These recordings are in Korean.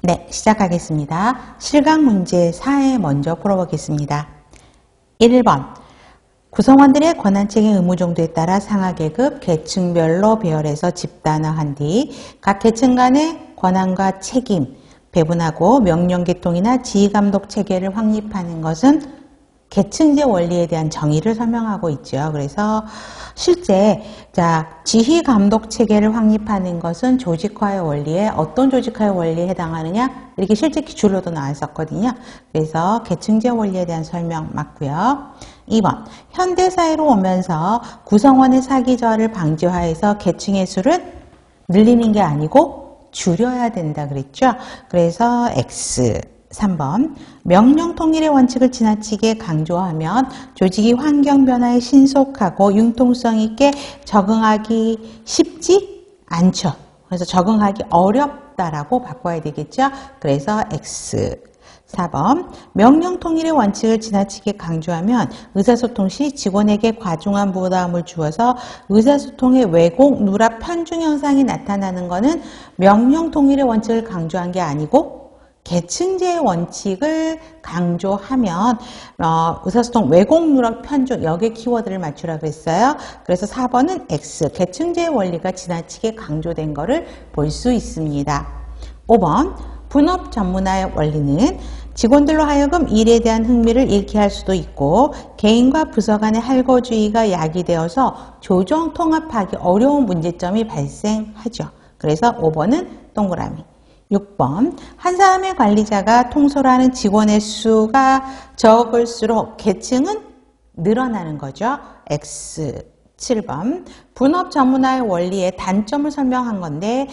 네, 시작하겠습니다. 실강 문제 4에 먼저 풀어보겠습니다. 1번 구성원들의 권한책임 의무 정도에 따라 상하계급, 계층별로 배열해서 집단화한 뒤 각 계층 간의 권한과 책임, 배분하고 명령계통이나 지휘감독 체계를 확립하는 것은 계층제 원리에 대한 정의를 설명하고 있죠. 그래서 실제 지휘감독 체계를 확립하는 것은 조직화의 원리에 어떤 조직화의 원리에 해당하느냐 이렇게 실제 기출로도 나와 있었거든요. 그래서 계층제 원리에 대한 설명 맞고요. 2번 현대사회로 오면서 구성원의 사기저하를 방지화해서 계층의 수를 늘리는 게 아니고 줄여야 된다 그랬죠. 그래서 X. 3번 명령 통일의 원칙을 지나치게 강조하면 조직이 환경 변화에 신속하고 융통성 있게 적응하기 쉽지 않죠. 그래서 적응하기 어렵다라고 바꿔야 되겠죠. 그래서 X. 4번 명령 통일의 원칙을 지나치게 강조하면 의사소통 시 직원에게 과중한 부담을 주어서 의사소통의 왜곡, 누락, 편중 현상이 나타나는 것은 명령 통일의 원칙을 강조한 게 아니고 계층제의 원칙을 강조하면 의사소통 왜곡, 누락, 편중 여기에 키워드를 맞추라고 했어요. 그래서 4번은 X, 계층제의 원리가 지나치게 강조된 것을 볼 수 있습니다. 5번 분업 전문화의 원리는 직원들로 하여금 일에 대한 흥미를 잃게 할 수도 있고 개인과 부서 간의 할거주의가 야기되어서 조정 통합하기 어려운 문제점이 발생하죠. 그래서 5번은 동그라미. 6번 한 사람의 관리자가 통솔하는 직원의 수가 적을수록 계층은 늘어나는 거죠. X. 7번 분업 전문화의 원리의 단점을 설명한 건데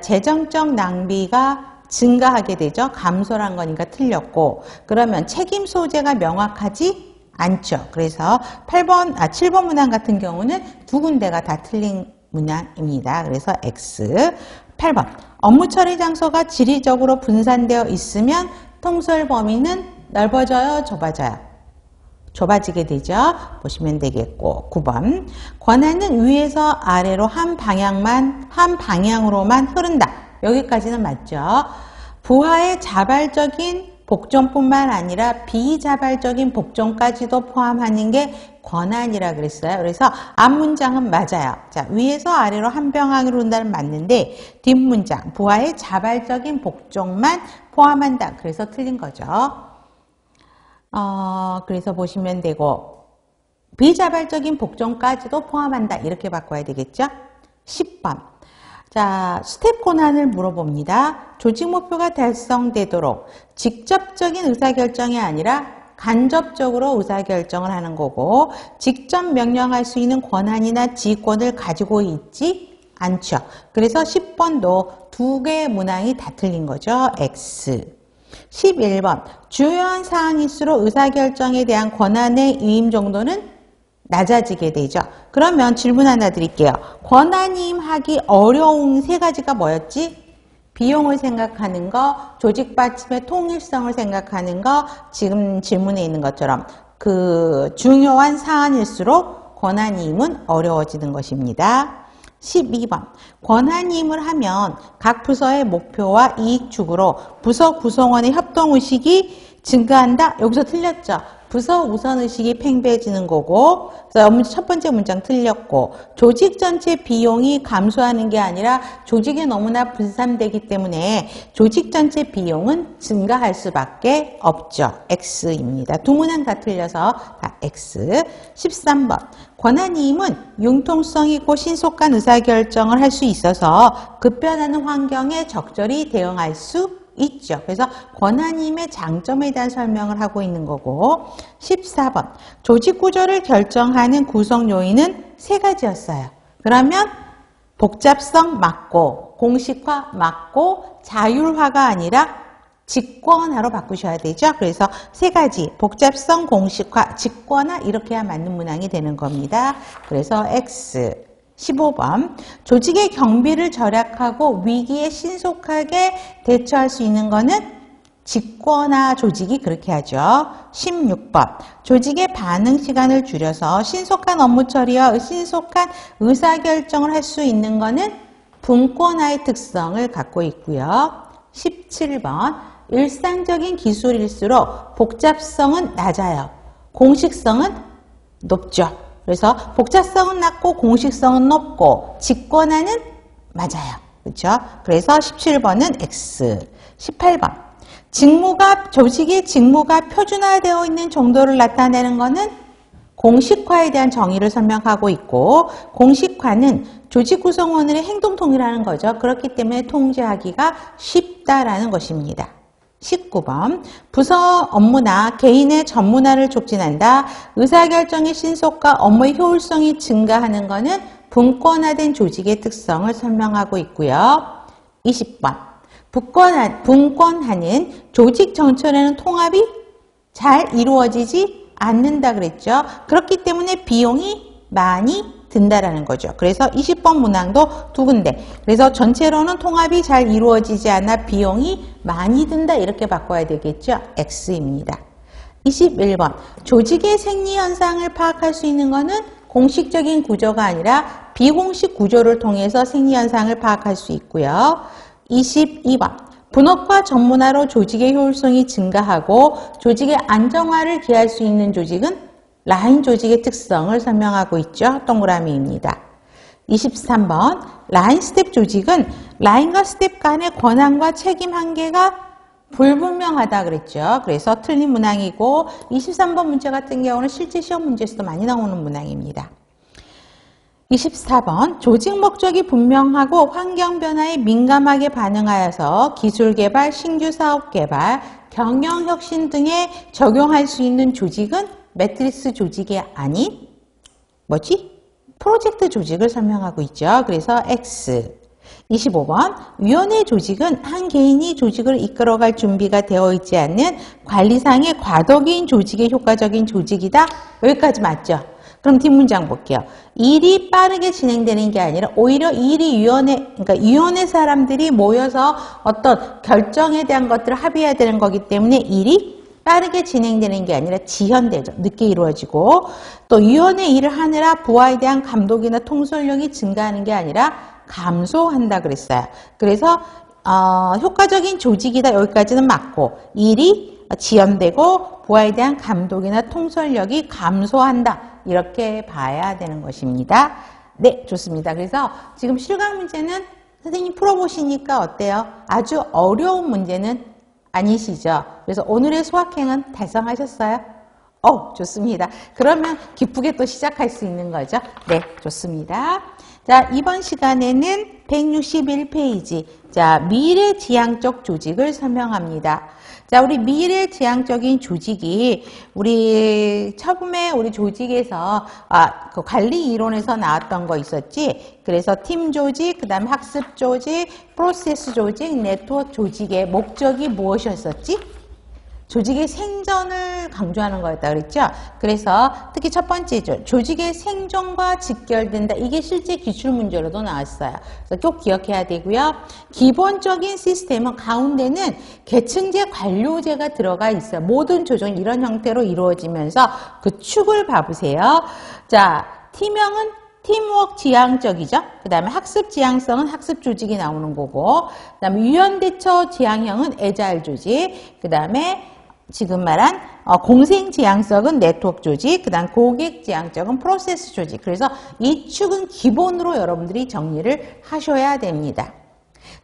재정적 낭비가 증가하게 되죠. 감소한 거니까 틀렸고 그러면 책임 소재가 명확하지 않죠. 그래서 7번 문항 같은 경우는 두 군데가 다 틀린 문항입니다. 그래서 X. 8번 업무 처리 장소가 지리적으로 분산되어 있으면 통솔 범위는 넓어져요, 좁아져요? 좁아지게 되죠. 보시면 되겠고 9번 권한은 위에서 아래로 한 방향으로만 흐른다. 여기까지는 맞죠. 부하의 자발적인 복종뿐만 아니라 비자발적인 복종까지도 포함하는 게 권한이라 그랬어요. 그래서 앞문장은 맞아요. 자, 위에서 아래로 한 방향으로 흐른다는 맞는데 뒷문장 부하의 자발적인 복종만 포함한다. 그래서 틀린 거죠. 그래서 보시면 되고 비자발적인 복종까지도 포함한다. 이렇게 바꿔야 되겠죠. 10번 자, 스텝 권한을 물어봅니다. 조직 목표가 달성되도록 직접적인 의사결정이 아니라 간접적으로 의사결정을 하는 거고 직접 명령할 수 있는 권한이나 지휘권을 가지고 있지 않죠. 그래서 10번도 두 개의 문항이 다 틀린 거죠. X. 11번 주요한 사항일수록 의사결정에 대한 권한의 위임 정도는 낮아지게 되죠. 그러면 질문 하나 드릴게요. 권한위임하기 어려운 세 가지가 뭐였지? 비용을 생각하는 거, 조직 받침의 통일성을 생각하는 거, 지금 질문에 있는 것처럼 그 중요한 사안일수록 권한위임은 어려워지는 것입니다. 12번 권한위임을 하면 각 부서의 목표와 이익축으로 부서 구성원의 협동의식이 증가한다? 여기서 틀렸죠. 부서 우선의식이 팽배해지는 거고 그래서 첫 번째 문장 틀렸고 조직 전체 비용이 감소하는 게 아니라 조직이 너무나 분산되기 때문에 조직 전체 비용은 증가할 수밖에 없죠. X입니다. 두 문항 다 틀려서 다 X. 13번 권한위임은 융통성 있고 신속한 의사결정을 할 수 있어서 급변하는 환경에 적절히 대응할 수 있죠. 그래서 권한위임의 장점에 대한 설명을 하고 있는 거고 14번 조직 구조를 결정하는 구성 요인은 세 가지였어요. 그러면 복잡성 맞고 공식화 맞고 자율화가 아니라 직권화로 바꾸셔야 되죠. 그래서 세 가지 복잡성, 공식화, 직권화 이렇게 해야 맞는 문항이 되는 겁니다. 그래서 X. 15번 조직의 경비를 절약하고 위기에 신속하게 대처할 수 있는 거는 직권화 조직이 그렇게 하죠. 16번 조직의 반응 시간을 줄여서 신속한 업무 처리와 신속한 의사결정을 할 수 있는 거는 분권화의 특성을 갖고 있고요. 17번. 일상적인 기술일수록 복잡성은 낮아요. 공식성은 높죠. 그래서 복잡성은 낮고 공식성은 높고 직권화는 맞아요. 그렇죠? 그래서 17번은 X. 18번. 조직의 직무가 표준화되어 있는 정도를 나타내는 것은 공식화에 대한 정의를 설명하고 있고, 공식화는 조직 구성원들의 행동 통일하는 거죠. 그렇기 때문에 통제하기가 쉽다라는 것입니다. 19번. 부서 업무나 개인의 전문화를 촉진한다. 의사결정의 신속과 업무의 효율성이 증가하는 것은 분권화된 조직의 특성을 설명하고 있고요. 20번. 분권화는 조직 전체라는 통합이 잘 이루어지지 않는다 그랬죠. 그렇기 때문에 비용이 많이 든다라는 거죠. 그래서 20번 문항도 두 군데. 그래서 전체로는 통합이 잘 이루어지지 않아 비용이 많이 든다 이렇게 바꿔야 되겠죠. X입니다. 21번. 조직의 생리현상을 파악할 수 있는 것은 공식적인 구조가 아니라 비공식 구조를 통해서 생리현상을 파악할 수 있고요. 22번. 분업과 전문화로 조직의 효율성이 증가하고 조직의 안정화를 기할 수 있는 조직은 라인 조직의 특성을 설명하고 있죠. 동그라미입니다. 23번. 라인 스텝 조직은 라인과 스텝 간의 권한과 책임 한계가 불분명하다 그랬죠. 그래서 틀린 문항이고 23번 문제 같은 경우는 실제 시험 문제에서도 많이 나오는 문항입니다. 24번. 조직 목적이 분명하고 환경 변화에 민감하게 반응하여서 기술 개발, 신규 사업 개발, 경영 혁신 등에 적용할 수 있는 조직은 매트리스 조직이 아닌 프로젝트 조직을 설명하고 있죠. 그래서 X. 25번. 위원회 조직은 한 개인이 조직을 이끌어갈 준비가 되어 있지 않는 관리상의 과도기인 조직의 효과적인 조직이다. 여기까지 맞죠? 그럼 뒷문장 볼게요. 일이 빠르게 진행되는 게 아니라 오히려 그러니까 위원회 사람들이 모여서 어떤 결정에 대한 것들을 합의해야 되는 거기 때문에 일이 빠르게 진행되는 게 아니라 지연되죠. 늦게 이루어지고, 또 위원회 일을 하느라 부하에 대한 감독이나 통솔력이 증가하는 게 아니라 감소한다 그랬어요. 그래서 효과적인 조직이다 여기까지는 맞고, 일이 지연되고 부하에 대한 감독이나 통솔력이 감소한다 이렇게 봐야 되는 것입니다. 네, 좋습니다. 그래서 지금 실강 문제는 선생님 풀어보시니까 어때요? 아주 어려운 문제는 아니시죠? 그래서 오늘의 수학행은 달성하셨어요? 좋습니다. 그러면 기쁘게 또 시작할 수 있는 거죠? 네, 좋습니다. 자, 이번 시간에는 161페이지. 자, 미래지향적 조직을 설명합니다. 자, 우리 미래지향적인 조직이 처음에 우리 조직에서 그 관리 이론에서 나왔던 거 있었지. 그래서 팀 조직, 그 다음에 학습 조직, 프로세스 조직, 네트워크 조직의 목적이 무엇이었었지? 조직의 생존을 강조하는 거였다 그랬죠. 그래서 특히 첫 번째죠. 조직의 생존과 직결된다. 이게 실제 기출 문제로도 나왔어요. 그래서 꼭 기억해야 되고요. 기본적인 시스템은 가운데는 계층제 관료제가 들어가 있어요. 모든 조정이 이런 형태로 이루어지면서 그 축을 봐보세요. 자, T명은 팀워크 지향적이죠. 그 다음에 학습 지향성은 학습 조직이 나오는 거고, 그 다음에 유연 대처 지향형은 애자일 조직, 그 다음에 지금 말한 공생 지향성은 네트워크 조직, 그 다음 고객 지향적은 프로세스 조직. 그래서 이 축은 기본으로 여러분들이 정리를 하셔야 됩니다.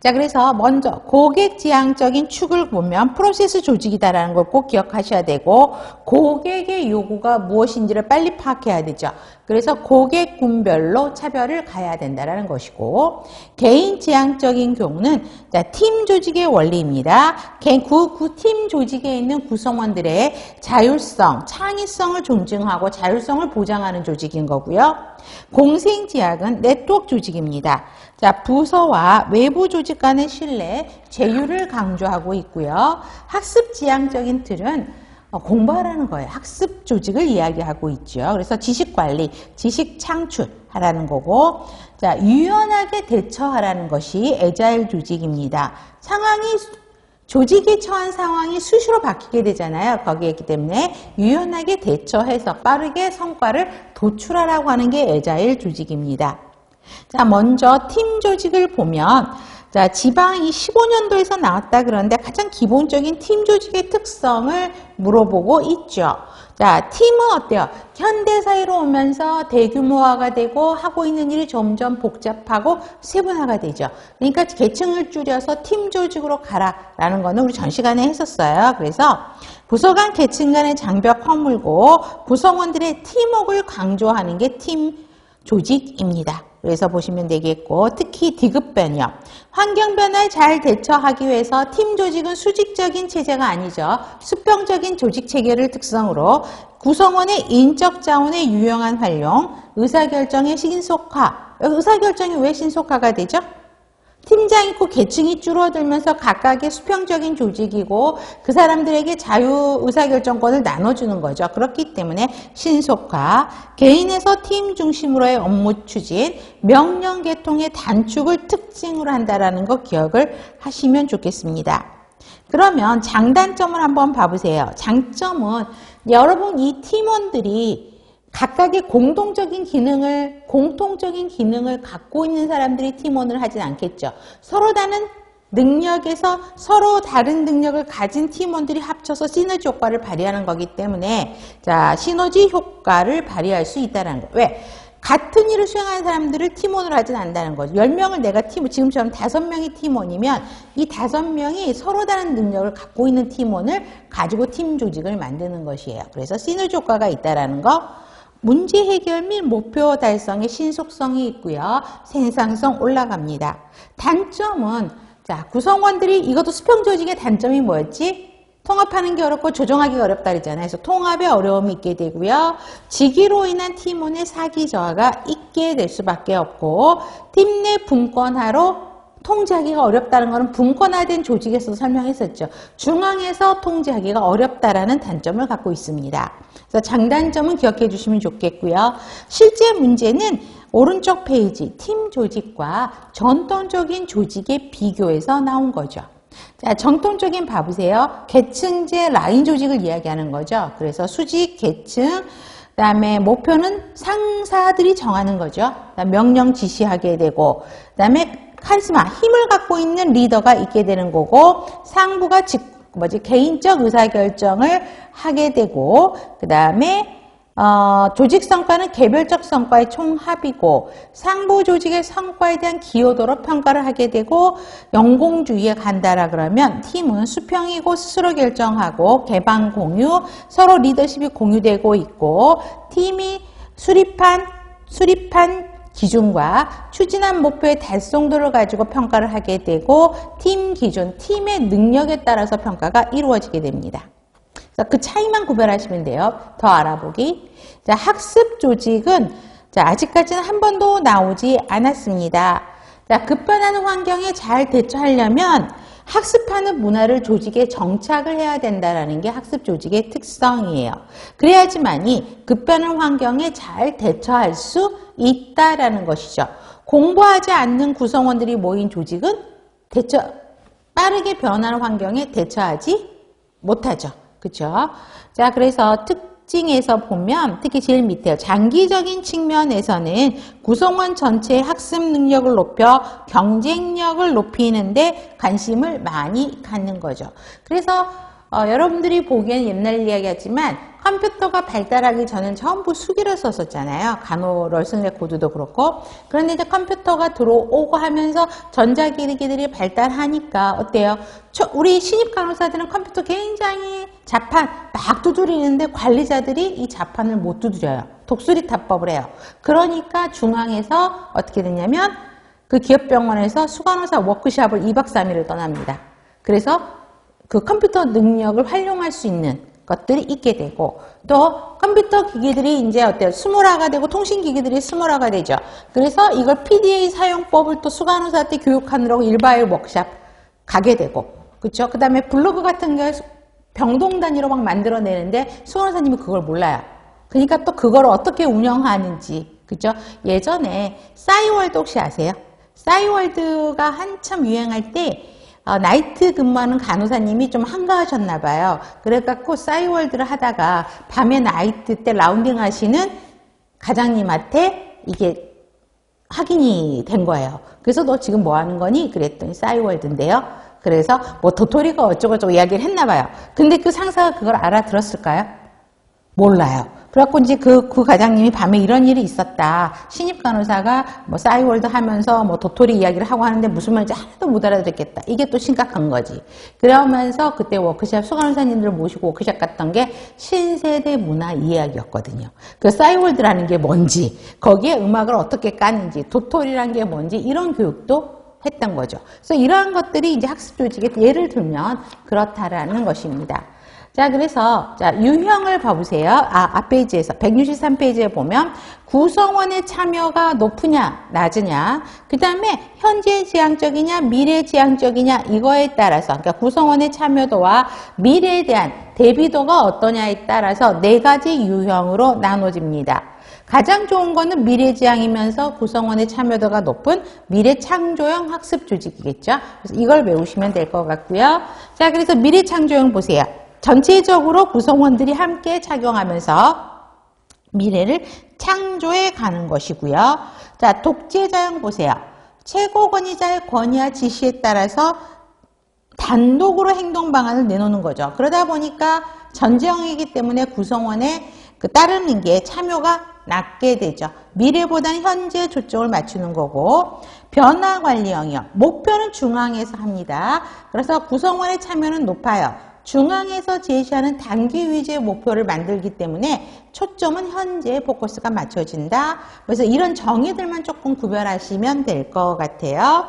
자, 그래서 먼저 고객 지향적인 축을 보면 프로세스 조직이다라는 걸 꼭 기억하셔야 되고, 고객의 요구가 무엇인지를 빨리 파악해야 되죠. 그래서 고객군별로 차별을 가야 된다는 것이고, 개인 지향적인 경우는 팀 조직의 원리입니다. 그 팀 조직에 있는 구성원들의 자율성, 창의성을 존중하고 자율성을 보장하는 조직인 거고요. 공생 지향은 네트워크 조직입니다. 자, 부서와 외부 조직 간의 신뢰, 제휴를 강조하고 있고요. 학습 지향적인 틀은 공부하라는 거예요. 학습 조직을 이야기하고 있죠. 그래서 지식 관리, 지식 창출하라는 거고, 자, 유연하게 대처하라는 것이 애자일 조직입니다. 조직이 처한 상황이 수시로 바뀌게 되잖아요. 거기에 있기 때문에 유연하게 대처해서 빠르게 성과를 도출하라고 하는 게 애자일 조직입니다. 자, 먼저 팀 조직을 보면, 자, 지방이 15년도에서 나왔다 그러는데 가장 기본적인 팀 조직의 특성을 물어보고 있죠. 자, 팀은 어때요? 현대사회로 오면서 대규모화가 되고 하고 있는 일이 점점 복잡하고 세분화가 되죠. 그러니까 계층을 줄여서 팀 조직으로 가라라는 거는 우리 전 시간에 했었어요. 그래서 부서 간 계층 간의 장벽 허물고 구성원들의 팀워크를 강조하는 게 팀 조직입니다. 그래서 보시면 되겠고, 특히 디귿 변형, 환경 변화에 잘 대처하기 위해서 팀 조직은 수직적인 체제가 아니죠. 수평적인 조직 체계를 특성으로 구성원의 인적 자원의 유용한 활용, 의사결정의 신속화. 의사결정이 왜 신속화가 되죠? 팀장 있고 계층이 줄어들면서 각각의 수평적인 조직이고 그 사람들에게 자유 의사결정권을 나눠주는 거죠. 그렇기 때문에 신속화, 개인에서 팀 중심으로의 업무 추진, 명령 계통의 단축을 특징으로 한다는 거 기억을 하시면 좋겠습니다. 그러면 장단점을 한번 봐보세요. 장점은 여러분 이 팀원들이 각각의 공통적인 기능을 갖고 있는 사람들이 팀원을 하진 않겠죠. 서로 다른 능력에서 서로 다른 능력을 가진 팀원들이 합쳐서 시너지 효과를 발휘하는 거기 때문에 자, 시너지 효과를 발휘할 수 있다는 거. 왜? 같은 일을 수행하는 사람들을 팀원으로 하진 않는다는 거죠. 10명을 내가 지금처럼 5명이 팀원이면 이 5명이 서로 다른 능력을 갖고 있는 팀원을 가지고 팀 조직을 만드는 것이에요. 그래서 시너지 효과가 있다는 거. 문제 해결 및 목표 달성의 신속성이 있고요. 생산성 올라갑니다. 단점은 자, 구성원들이 이것도 수평 조직의 단점이 뭐였지? 통합하는 게 어렵고 조정하기가 어렵다 그랬잖아요. 그래서 통합에 어려움이 있게 되고요. 직위로 인한 팀원의 사기 저하가 있게 될 수밖에 없고 팀 내 분권화로 통제하기가 어렵다는 것은 분권화된 조직에서 설명했었죠. 중앙에서 통제하기가 어렵다라는 단점을 갖고 있습니다. 그래서 장단점은 기억해 주시면 좋겠고요. 실제 문제는 오른쪽 페이지 팀 조직과 전통적인 조직의 비교에서 나온 거죠. 자, 정통적인 봐보세요. 계층제 라인 조직을 이야기하는 거죠. 그래서 수직, 계층, 그다음에 목표는 상사들이 정하는 거죠. 명령 지시하게 되고, 그다음에 카리스마, 힘을 갖고 있는 리더가 있게 되는 거고, 상부가 개인적 의사결정을 하게 되고, 그 다음에 조직 성과는 개별적 성과의 총합이고 상부 조직의 성과에 대한 기여도로 평가를 하게 되고 연공주의에 간다라 그러면 팀은 수평이고 스스로 결정하고 개방 공유, 서로 리더십이 공유되고 있고 팀이 수립한 기준과 추진한 목표의 달성도를 가지고 평가를 하게 되고 팀 기준, 팀의 능력에 따라서 평가가 이루어지게 됩니다. 그 차이만 구별하시면 돼요. 더 알아보기. 자, 학습 조직은 자, 아직까지는 한 번도 나오지 않았습니다. 자, 급변하는 환경에 잘 대처하려면 학습하는 문화를 조직에 정착을 해야 된다는 게 학습 조직의 특성이에요. 그래야지만이 급변하는 환경에 잘 대처할 수 있다라는 것이죠. 공부하지 않는 구성원들이 모인 조직은 빠르게 변하는 환경에 대처하지 못하죠. 그렇죠? 자, 그래서 특징에서 보면 특히 제일 밑에요. 장기적인 측면에서는 구성원 전체의 학습 능력을 높여 경쟁력을 높이는데 관심을 많이 갖는 거죠. 그래서 여러분들이 보기에는 옛날 이야기하지만 컴퓨터가 발달하기 전엔 전부 수기를 썼었잖아요. 간호럴슨 레코드도 그렇고. 그런데 이제 컴퓨터가 들어오고 하면서 전자기기들이 발달하니까 어때요? 우리 신입 간호사들은 컴퓨터 굉장히 자판 막 두드리는데 관리자들이 이 자판을 못 두드려요. 독수리 타법을 해요. 그러니까 중앙에서 어떻게 됐냐면 그 기업병원에서 수간호사 워크숍을 2박 3일을 떠납니다. 그래서 그 컴퓨터 능력을 활용할 수 있는 것들이 있게 되고 또 컴퓨터 기기들이 이제 어때요? 스몰화가 되고 통신기기들이 스몰화가 되죠. 그래서 이걸 PDA 사용법을 또 수간호사 때 교육하느라고 1박 2일 워크숍 가게 되고 그렇죠? 그 다음에 블로그 같은 게 병동 단위로 막 만들어내는데 수간호사님이 그걸 몰라요. 그러니까 또 그걸 어떻게 운영하는지 그렇죠? 예전에 싸이월드 혹시 아세요? 싸이월드가 한참 유행할 때 나이트 근무하는 간호사님이 좀 한가하셨나 봐요. 그래갖고 싸이월드를 하다가 밤에 나이트 때 라운딩 하시는 과장님한테 이게 확인이 된 거예요. 그래서 너 지금 뭐 하는 거니? 그랬더니 싸이월드인데요. 그래서 뭐 도토리가 어쩌고저쩌고 이야기를 했나 봐요. 근데 그 상사가 그걸 알아들었을까요? 몰라요. 그래갖고 이제 그 과장님이 밤에 이런 일이 있었다. 신입 간호사가 뭐 싸이월드 하면서 뭐 도토리 이야기를 하고 하는데 무슨 말인지 하나도 못 알아듣겠다. 이게 또 심각한 거지. 그러면서 그때 워크샵 수간호사님들 모시고 워크샵 갔던 게 신세대 문화 이야기였거든요. 그 싸이월드라는 게 뭔지, 거기에 음악을 어떻게 까는지, 도토리란 게 뭔지 이런 교육도 했던 거죠. 그래서 이러한 것들이 이제 학습 조직에 예를 들면 그렇다라는 것입니다. 자, 그래서, 자, 유형을 봐보세요. 앞페이지에서, 163페이지에 보면, 구성원의 참여가 높으냐, 낮으냐, 그 다음에 현재 지향적이냐, 미래 지향적이냐, 이거에 따라서, 그러니까 구성원의 참여도와 미래에 대한 대비도가 어떠냐에 따라서 4가지 유형으로 나눠집니다. 가장 좋은 거는 미래지향이면서 구성원의 참여도가 높은 미래창조형 학습 조직이겠죠. 그래서 이걸 외우시면 될 것 같고요. 자, 그래서 미래창조형 보세요. 전체적으로 구성원들이 함께 착용하면서 미래를 창조해 가는 것이고요. 자, 독재자형 보세요. 최고 권위자의 권위와 지시에 따라서 단독으로 행동 방안을 내놓는 거죠. 그러다 보니까 전제형이기 때문에 구성원에 따르는 게 참여가 낮게 되죠. 미래보다는 현재에 초점을 맞추는 거고, 변화관리형이요. 목표는 중앙에서 합니다. 그래서 구성원의 참여는 높아요. 중앙에서 제시하는 단기 위주의 목표를 만들기 때문에 초점은 현재에 포커스가 맞춰진다. 그래서 이런 정의들만 조금 구별하시면 될 것 같아요.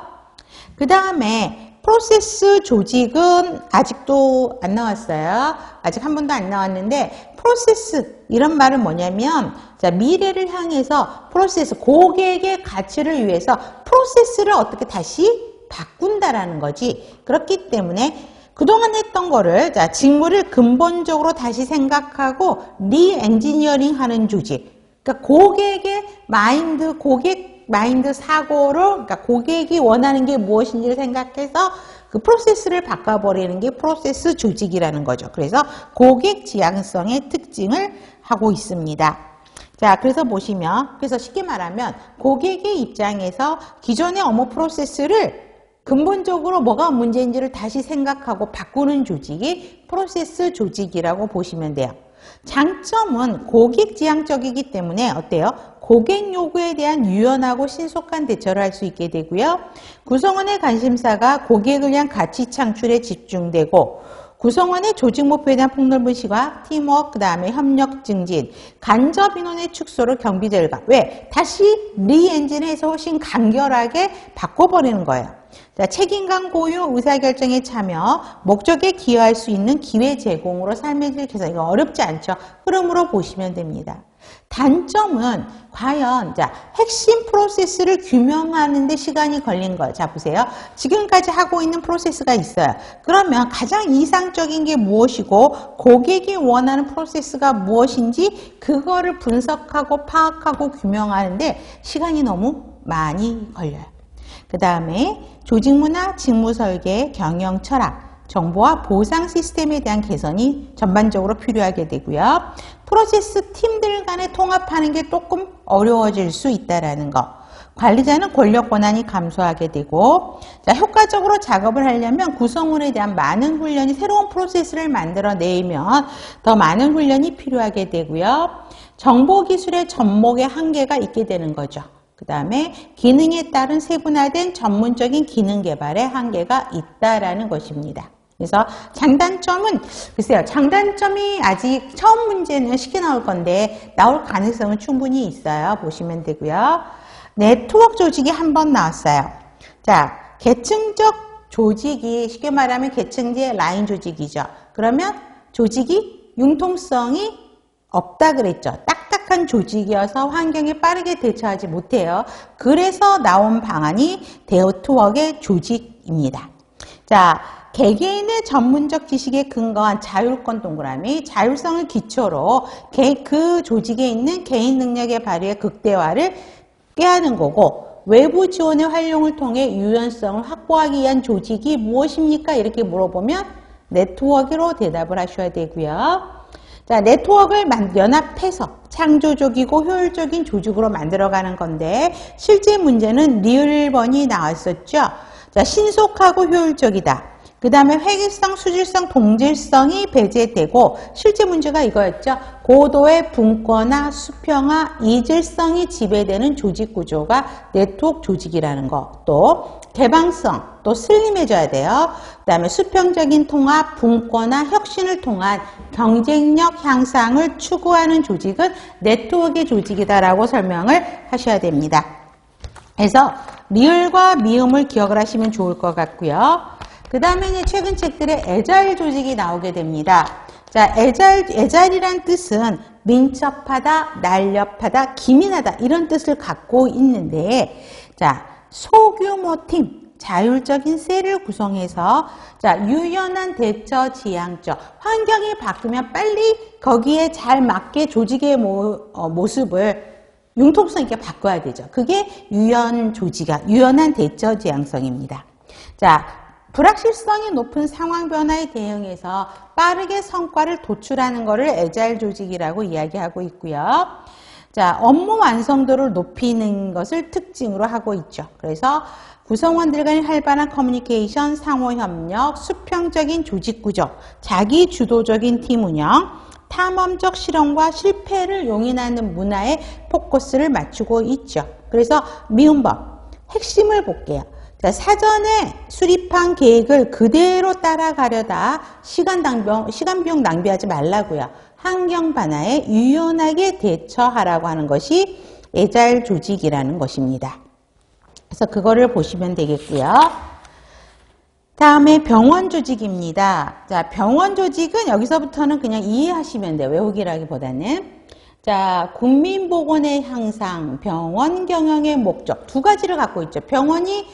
그 다음에 프로세스 조직은 아직도 안 나왔어요. 아직 한 번도 안 나왔는데 프로세스 이런 말은 뭐냐면 자, 미래를 향해서 프로세스, 고객의 가치를 위해서 프로세스를 어떻게 다시 바꾼다라는 거지. 그렇기 때문에 그동안 했던 거를, 자, 직무를 근본적으로 다시 생각하고 리엔지니어링 하는 조직. 그러니까 고객의 마인드, 고객 마인드 사고를, 그러니까 고객이 원하는 게 무엇인지를 생각해서 그 프로세스를 바꿔버리는 게 프로세스 조직이라는 거죠. 그래서 고객 지향성의 특징을 하고 있습니다. 자, 그래서 보시면, 그래서 쉽게 말하면 고객의 입장에서 기존의 업무 프로세스를 근본적으로 뭐가 문제인지를 다시 생각하고 바꾸는 조직이 프로세스 조직이라고 보시면 돼요. 장점은 고객 지향적이기 때문에 어때요? 고객 요구에 대한 유연하고 신속한 대처를 할 수 있게 되고요. 구성원의 관심사가 고객을 위한 가치 창출에 집중되고 구성원의 조직 목표에 대한 폭넓은 시각, 팀워크, 그 다음에 협력 증진, 간접 인원의 축소를 경비 절감. 왜? 다시 리엔진해서 훨씬 간결하게 바꿔버리는 거예요. 자, 책임감 공유, 의사결정에 참여, 목적에 기여할 수 있는 기회 제공으로 삶의 질 개선. 이거 어렵지 않죠? 흐름으로 보시면 됩니다. 단점은 과연 자 핵심 프로세스를 규명하는 데 시간이 걸린 거예요. 자, 보세요. 지금까지 하고 있는 프로세스가 있어요. 그러면 가장 이상적인 게 무엇이고 고객이 원하는 프로세스가 무엇인지 그거를 분석하고 파악하고 규명하는데 시간이 너무 많이 걸려요. 그 다음에 조직문화, 직무설계, 경영철학, 정보와 보상 시스템에 대한 개선이 전반적으로 필요하게 되고요. 프로세스 팀들 간에 통합하는 게 조금 어려워질 수 있다는 거. 관리자는 권력 권한이 감소하게 되고, 자, 효과적으로 작업을 하려면 구성원에 대한 많은 훈련이 새로운 프로세스를 만들어내면 더 많은 훈련이 필요하게 되고요. 정보기술의 접목의 한계가 있게 되는 거죠. 그 다음에 기능에 따른 세분화된 전문적인 기능 개발의 한계가 있다라는 것입니다. 그래서 장단점은 글쎄요. 장단점이 아직 처음 문제는 쉽게 나올 건데 나올 가능성은 충분히 있어요. 보시면 되고요. 네트워크 조직이 한 번 나왔어요. 자, 계층적 조직이 쉽게 말하면 계층제 라인 조직이죠. 그러면 조직이 융통성이 없다 그랬죠. 딱딱한 조직이어서 환경에 빠르게 대처하지 못해요. 그래서 나온 방안이 네트워크의 조직입니다. 자, 개개인의 전문적 지식에 근거한 자율권 동그라미, 자율성을 기초로 그 조직에 있는 개인 능력의 발휘의 극대화를 꾀하는 거고 외부 지원의 활용을 통해 유연성을 확보하기 위한 조직이 무엇입니까? 이렇게 물어보면 네트워크로 대답을 하셔야 되고요. 자, 네트워크를 연합해서 창조적이고 효율적인 조직으로 만들어가는 건데 실제 문제는 리을 1번이 나왔었죠. 자, 신속하고 효율적이다. 그 다음에 회계성, 수질성, 동질성이 배제되고 실제 문제가 이거였죠. 고도의 분권화, 수평화, 이질성이 지배되는 조직 구조가 네트워크 조직이라는 거. 또 개방성, 또 슬림해져야 돼요. 그 다음에 수평적인 통합, 분권화, 혁신을 통한 경쟁력 향상을 추구하는 조직은 네트워크의 조직이다라고 설명을 하셔야 됩니다. 그래서 리을과 미음을 기억을 하시면 좋을 것 같고요. 그 다음에 이제 최근 책들에 애자일 조직이 나오게 됩니다. 자, 애자일이란 뜻은 민첩하다, 날렵하다, 기민하다 이런 뜻을 갖고 있는데, 자, 소규모 팀, 자율적인 셀을 구성해서 자, 유연한 대처 지향적, 환경이 바뀌면 빨리 거기에 잘 맞게 조직의 모습을 융통성 있게 바꿔야 되죠. 그게 유연한 대처 지향성입니다. 자, 불확실성이 높은 상황 변화에 대응해서 빠르게 성과를 도출하는 것을 애자일 조직이라고 이야기하고 있고요. 자, 업무 완성도를 높이는 것을 특징으로 하고 있죠. 그래서 구성원들 간의 활발한 커뮤니케이션, 상호협력, 수평적인 조직 구조, 자기 주도적인 팀 운영, 탐험적 실험과 실패를 용인하는 문화에 포커스를 맞추고 있죠. 그래서 미음법, 핵심을 볼게요. 자, 사전에 수립한 계획을 그대로 따라가려다 시간 비용 낭비하지 말라고요. 환경 변화에 유연하게 대처하라고 하는 것이 애자일 조직이라는 것입니다. 그래서 그거를 보시면 되겠고요. 다음에 병원 조직입니다. 자, 병원 조직은 여기서부터는 그냥 이해하시면 돼요. 외우기라기보다는. 자, 국민보건의 향상, 병원 경영의 목적 두 가지를 갖고 있죠. 병원이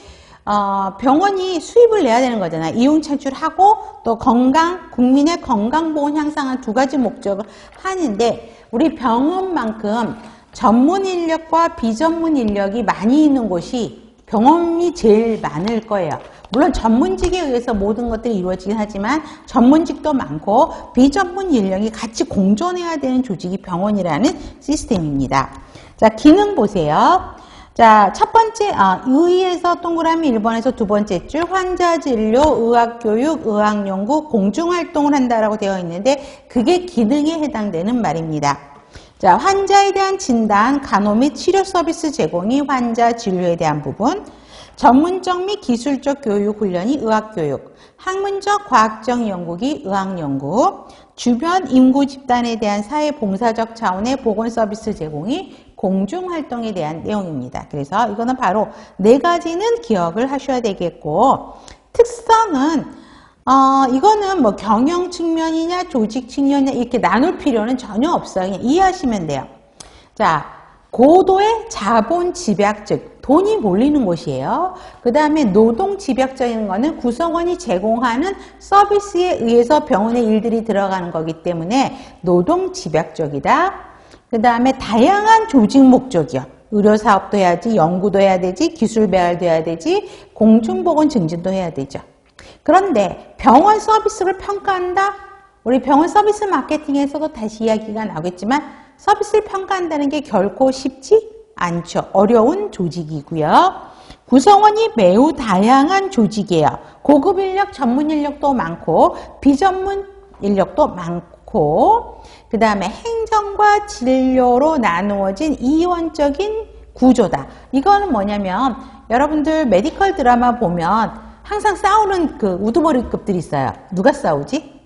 수입을 내야 되는 거잖아요. 이용 창출하고 또 국민의 건강보건 향상한 두 가지 목적을 하는데 우리 병원만큼 전문 인력과 비전문 인력이 많이 있는 곳이 병원이 제일 많을 거예요. 물론 전문직에 의해서 모든 것들이 이루어지긴 하지만 전문직도 많고 비전문 인력이 같이 공존해야 되는 조직이 병원이라는 시스템입니다. 자, 기능 보세요. 자, 첫 번째, 의에서 동그라미 1번에서 두 번째 줄 환자 진료, 의학교육, 의학연구, 공중활동을 한다라고 되어 있는데 그게 기능에 해당되는 말입니다. 자, 환자에 대한 진단, 간호 및 치료 서비스 제공이 환자 진료에 대한 부분, 전문적 및 기술적 교육 훈련이 의학교육, 학문적 과학적 연구기 의학연구, 주변 인구 집단에 대한 사회봉사적 차원의 보건 서비스 제공이 공중활동에 대한 내용입니다. 그래서 이거는 바로 네 가지는 기억을 하셔야 되겠고, 특성은 이거는 뭐 경영 측면이냐 조직 측면이냐 이렇게 나눌 필요는 전혀 없어요. 그냥 이해하시면 돼요. 자, 고도의 자본 집약적, 돈이 몰리는 곳이에요. 그 다음에 노동 집약적인 거는 구성원이 제공하는 서비스에 의해서 병원의 일들이 들어가는 거기 때문에 노동 집약적이다. 그 다음에 다양한 조직 목적이요. 의료사업도 해야지, 연구도 해야 되지, 기술 배열도 해야 되지, 공중보건 증진도 해야 되죠. 그런데 병원 서비스를 평가한다? 우리 병원 서비스 마케팅에서도 다시 이야기가 나오겠지만 서비스를 평가한다는 게 결코 쉽지 않죠. 어려운 조직이고요. 구성원이 매우 다양한 조직이에요. 고급 인력, 전문 인력도 많고 비전문 인력도 많고 그 다음에 행정과 진료로 나누어진 이원적인 구조다. 이거는 뭐냐면 여러분들 메디컬 드라마 보면 항상 싸우는 그 우두머리급들이 있어요. 누가 싸우지?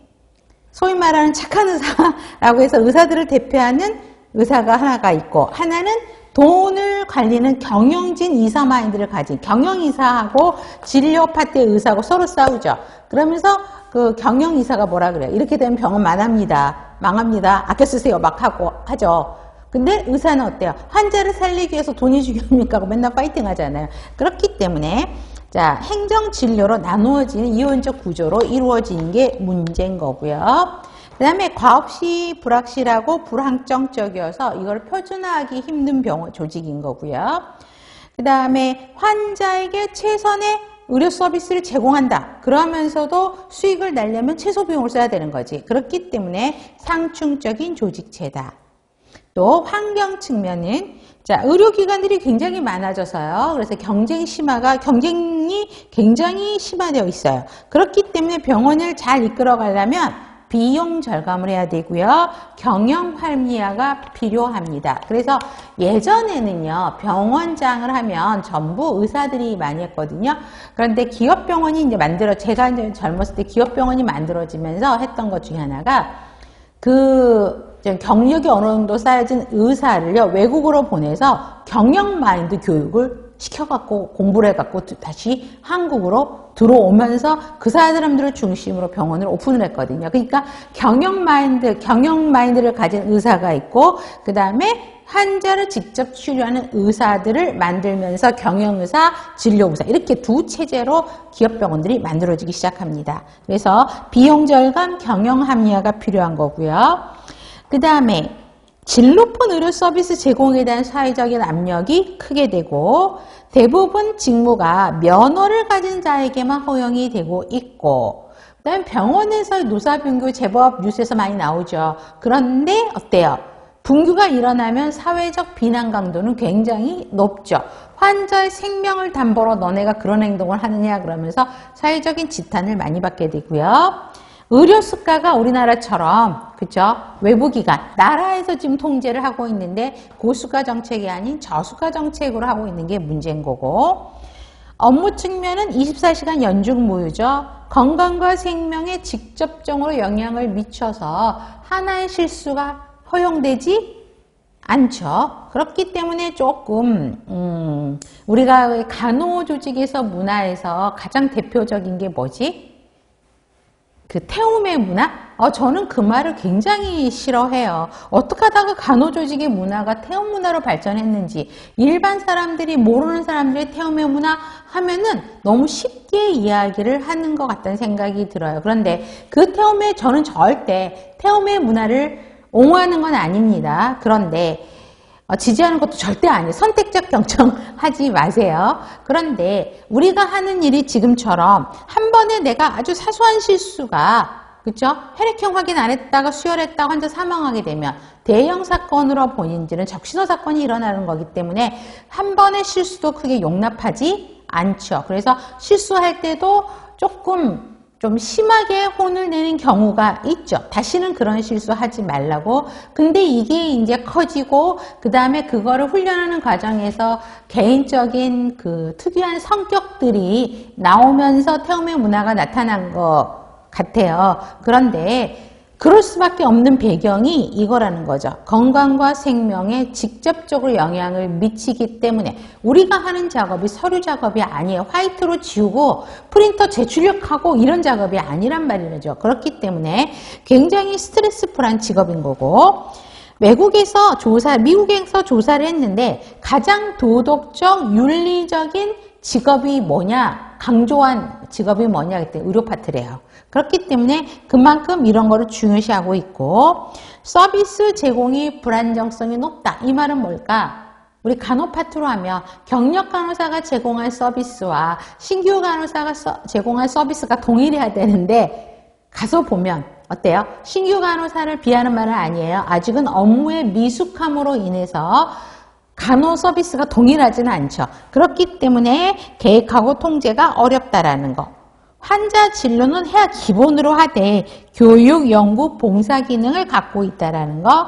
소위 말하는 착한 의사라고 해서 의사들을 대표하는 의사가 하나가 있고 하나는 돈을 관리는 경영진 의사 마인드를 가진 경영의사하고 진료 파트의 의사하고 서로 싸우죠. 그러면서 그 경영의사가 뭐라 그래요? 이렇게 되면 병원 망합니다. 아껴 쓰세요. 막 하죠. 근데 의사는 어때요? 환자를 살리기 위해서 돈이 중요합니까? 하고 맨날 파이팅 하잖아요. 그렇기 때문에 자, 행정 진료로 나누어지는 이원적 구조로 이루어지는 게 문제인 거고요. 그 다음에 과업시 불확실하고 불안정적이어서 이걸 표준화하기 힘든 병원 조직인 거고요. 그 다음에 환자에게 최선의 의료 서비스를 제공한다. 그러면서도 수익을 내려면 최소 비용을 써야 되는 거지. 그렇기 때문에 상충적인 조직체다. 또 환경 측면은 자, 의료기관들이 굉장히 많아져서요. 그래서 경쟁이 굉장히 심화되어 있어요. 그렇기 때문에 병원을 잘 이끌어 가려면 비용 절감을 해야 되고요. 경영 활미화가 필요합니다. 그래서 예전에는요, 병원장을 하면 전부 의사들이 많이 했거든요. 그런데 기업병원이 이제 제가 이제 젊었을 때 기업병원이 만들어지면서 했던 것 중에 하나가 경력이 어느 정도 쌓여진 의사를요, 외국으로 보내서 경영 마인드 교육을 시켜갖고 공부를 해갖고 다시 한국으로 들어오면서 그 사람들을 중심으로 병원을 오픈을 했거든요. 그러니까 경영 마인드를 가진 의사가 있고, 그 다음에 환자를 직접 치료하는 의사들을 만들면서 경영의사, 진료의사 이렇게 두 체제로 기업병원들이 만들어지기 시작합니다. 그래서 비용 절감, 경영 합리화가 필요한 거고요. 그 다음에 질 높은 의료 서비스 제공에 대한 사회적인 압력이 크게 되고 대부분 직무가 면허를 가진 자에게만 허용이 되고 있고 그다음에 병원에서의 노사분규 제법 뉴스에서 많이 나오죠. 그런데 어때요? 분규가 일어나면 사회적 비난 강도는 굉장히 높죠. 환자의 생명을 담보로 너네가 그런 행동을 하느냐 그러면서 사회적인 지탄을 많이 받게 되고요. 의료 수가가 우리나라처럼 그죠? 외부기관, 나라에서 지금 통제를 하고 있는데 고수가 정책이 아닌 저수가 정책으로 하고 있는 게 문제인 거고 업무 측면은 24시간 연중무휴죠. 건강과 생명에 직접적으로 영향을 미쳐서 하나의 실수가 허용되지 않죠. 그렇기 때문에 조금 우리가 간호조직에서 문화에서 가장 대표적인 게 뭐지? 그 태움의 문화? 저는 그 말을 굉장히 싫어해요. 어떻게 하다가 간호조직의 문화가 태움 문화로 발전했는지 일반 사람들이 모르는 사람들이 태움의 문화 하면은 너무 쉽게 이야기를 하는 것 같다는 생각이 들어요. 그런데 저는 절대 태움의 문화를 옹호하는 건 아닙니다. 그런데 지지하는 것도 절대 아니에요. 선택적 경청하지 마세요. 그런데 우리가 하는 일이 지금처럼 한 번에 내가 아주 사소한 실수가 그렇죠? 혈액형 확인 안 했다가 수혈했다가 환자 사망하게 되면 대형 사건으로 본인들은 적신호 사건이 일어나는 거기 때문에 한 번의 실수도 크게 용납하지 않죠. 그래서 실수할 때도 좀 심하게 혼을 내는 경우가 있죠. 다시는 그런 실수하지 말라고. 근데 이게 이제 커지고 그 다음에 그거를 훈련하는 과정에서 개인적인 그 특유한 성격들이 나오면서 태움의 문화가 나타난 것 같아요. 그런데 그럴 수밖에 없는 배경이 이거라는 거죠. 건강과 생명에 직접적으로 영향을 미치기 때문에 우리가 하는 작업이 서류 작업이 아니에요. 화이트로 지우고 프린터 재출력하고 이런 작업이 아니란 말이죠. 그렇기 때문에 굉장히 스트레스풀한 직업인 거고 미국에서 조사를 했는데 가장 도덕적, 윤리적인 직업이 뭐냐? 강조한 직업이 뭐냐? 그때 의료 파트래요. 그렇기 때문에 그만큼 이런 거를 중요시하고 있고 서비스 제공이 불안정성이 높다. 이 말은 뭘까? 우리 간호 파트로 하면 경력 간호사가 제공할 서비스와 신규 간호사가 제공할 서비스가 동일해야 되는데 가서 보면 어때요? 신규 간호사를 비하는 말은 아니에요. 아직은 업무의 미숙함으로 인해서 간호 서비스가 동일하지는 않죠. 그렇기 때문에 계획하고 통제가 어렵다라는 거. 환자 진료는 해야 기본으로 하되 교육, 연구, 봉사 기능을 갖고 있다라는 거.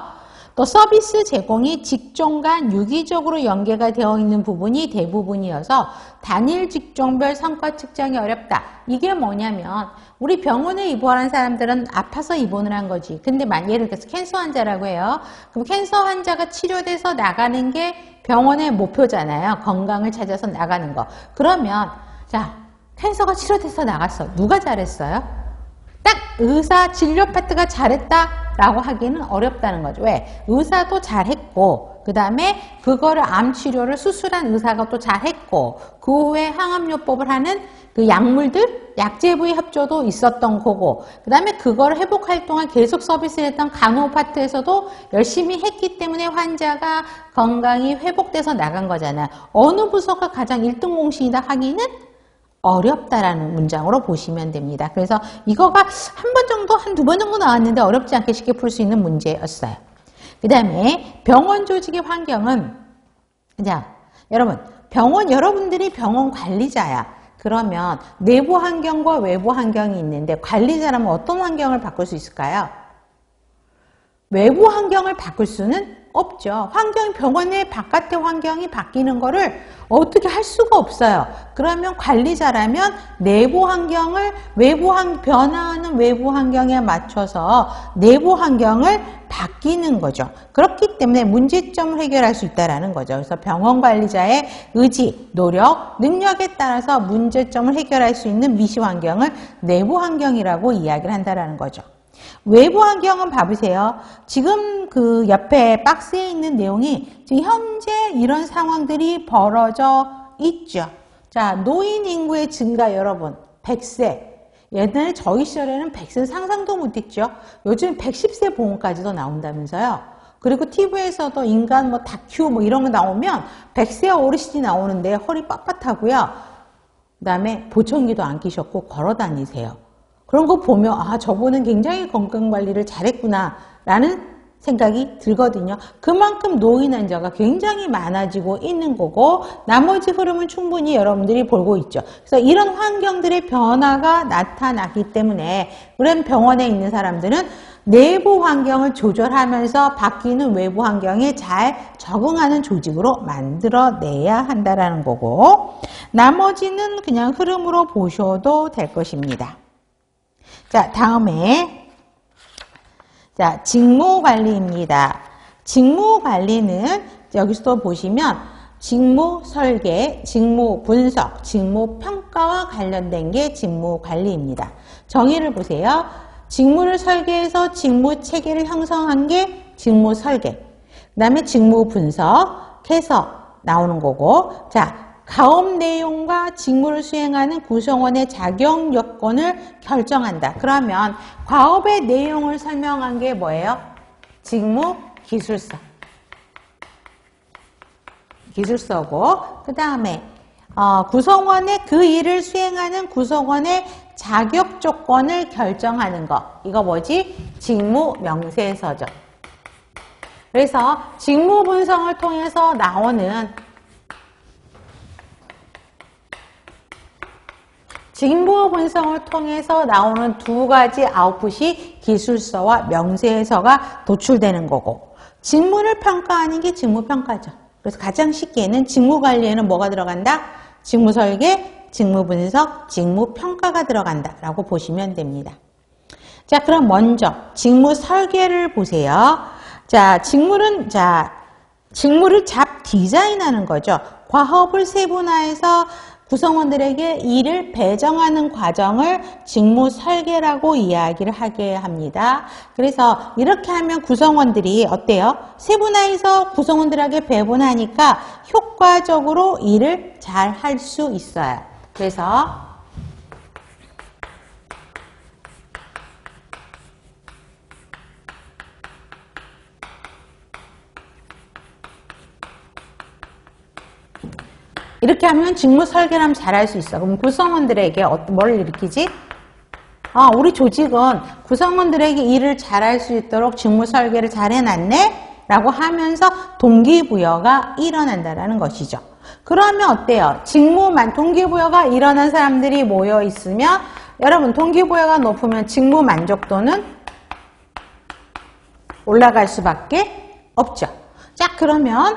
또 서비스 제공이 직종 간 유기적으로 연계가 되어 있는 부분이 대부분이어서 단일 직종별 성과 측정이 어렵다. 이게 뭐냐면 우리 병원에 입원한 사람들은 아파서 입원을 한 거지. 근데 예를 들어서 캔서 환자라고 해요. 그럼 캔서 환자가 치료돼서 나가는 게 병원의 목표잖아요. 건강을 찾아서 나가는 거. 그러면 자 캔서가 치료돼서 나갔어. 누가 잘했어요? 딱 의사 진료 파트가 잘했다라고 하기는 어렵다는 거죠. 왜? 의사도 잘했고 그 다음에 그거를 암 치료를 수술한 의사가 또 잘했고 그 후에 항암요법을 하는 그 약물들, 약제부의 협조도 있었던 거고 그 다음에 그걸 회복할 동안 계속 서비스를 했던 간호 파트에서도 열심히 했기 때문에 환자가 건강이 회복돼서 나간 거잖아요. 어느 부서가 가장 1등 공신이다 하기는 어렵다라는 문장으로 보시면 됩니다. 그래서 이거가 한 번 정도, 한 두 번 정도 나왔는데 어렵지 않게 쉽게 풀 수 있는 문제였어요. 그 다음에 병원 조직의 환경은, 자, 여러분, 여러분들이 병원 관리자야. 그러면 내부 환경과 외부 환경이 있는데 관리자라면 어떤 환경을 바꿀 수 있을까요? 외부 환경을 바꿀 수는 없죠. 병원의 바깥의 환경이 바뀌는 거를 어떻게 할 수가 없어요. 그러면 관리자라면 내부 환경을 변화하는 외부 환경에 맞춰서 내부 환경을 바뀌는 거죠. 그렇기 때문에 문제점을 해결할 수 있다는 거죠. 그래서 병원 관리자의 의지, 노력, 능력에 따라서 문제점을 해결할 수 있는 미시 환경을 내부 환경이라고 이야기를 한다는 거죠. 외부 환경은 봐보세요. 지금 그 옆에 박스에 있는 내용이 지금 현재 이런 상황들이 벌어져 있죠. 자, 노인 인구의 증가 여러분, 100세. 옛날에 저희 시절에는 100세는 상상도 못했죠. 요즘 110세 보험까지도 나온다면서요. 그리고 TV에서도 인간 다큐 이런 거 나오면 100세 어르신이 나오는데 허리 빳빳하고요. 그 다음에 보청기도 안 끼셨고 걸어 다니세요. 그런 거 보면 저분은 굉장히 건강관리를 잘했구나 라는 생각이 들거든요. 그만큼 노인 환자가 굉장히 많아지고 있는 거고 나머지 흐름은 충분히 여러분들이 보고 있죠. 그래서 이런 환경들의 변화가 나타났기 때문에 그런 병원에 있는 사람들은 내부 환경을 조절하면서 바뀌는 외부 환경에 잘 적응하는 조직으로 만들어내야 한다는 거고 나머지는 그냥 흐름으로 보셔도 될 것입니다. 자, 다음에 직무관리입니다. 직무관리는 여기서도 보시면 직무 설계, 직무 분석, 직무 평가와 관련된 게 직무관리입니다. 정의를 보세요. 직무를 설계해서 직무 체계를 형성한 게 직무 설계. 그 다음에 직무 분석해서 나오는 거고, 자, 가업 내용과 직무를 수행하는 구성원의 자격 요건을 결정한다. 그러면 과업의 내용을 설명한 게 뭐예요? 직무 기술서. 기술서고, 그 다음에 구성원의 그 일을 수행하는 구성원의 자격 조건을 결정하는 거. 이거 뭐지? 직무 명세서죠. 그래서 직무 분석을 통해서 나오는 직무 분석을 통해서 나오는 두 가지 아웃풋이 기술서와 명세서가 도출되는 거고 직무를 평가하는 게 직무평가죠. 그래서 가장 쉽게는 직무관리에는 뭐가 들어간다? 직무설계, 직무분석, 직무평가가 들어간다라고 보시면 됩니다. 자, 그럼 먼저 직무설계를 보세요. 자, 직무를 잡 디자인하는 거죠. 과업을 세분화해서 구성원들에게 일을 배정하는 과정을 직무 설계라고 이야기를 하게 합니다. 그래서 이렇게 하면 구성원들이 어때요? 세분화해서 구성원들에게 배분하니까 효과적으로 일을 잘 할 수 있어요. 그래서 이렇게 하면 직무 설계를 하면 잘할 수 있어. 그럼 구성원들에게 뭘 일으키지? 우리 조직은 구성원들에게 일을 잘할 수 있도록 직무 설계를 잘 해놨네? 라고 하면서 동기부여가 일어난다는 것이죠. 그러면 어때요? 동기부여가 일어난 사람들이 모여 있으면 여러분 동기부여가 높으면 직무 만족도는 올라갈 수밖에 없죠. 자, 그러면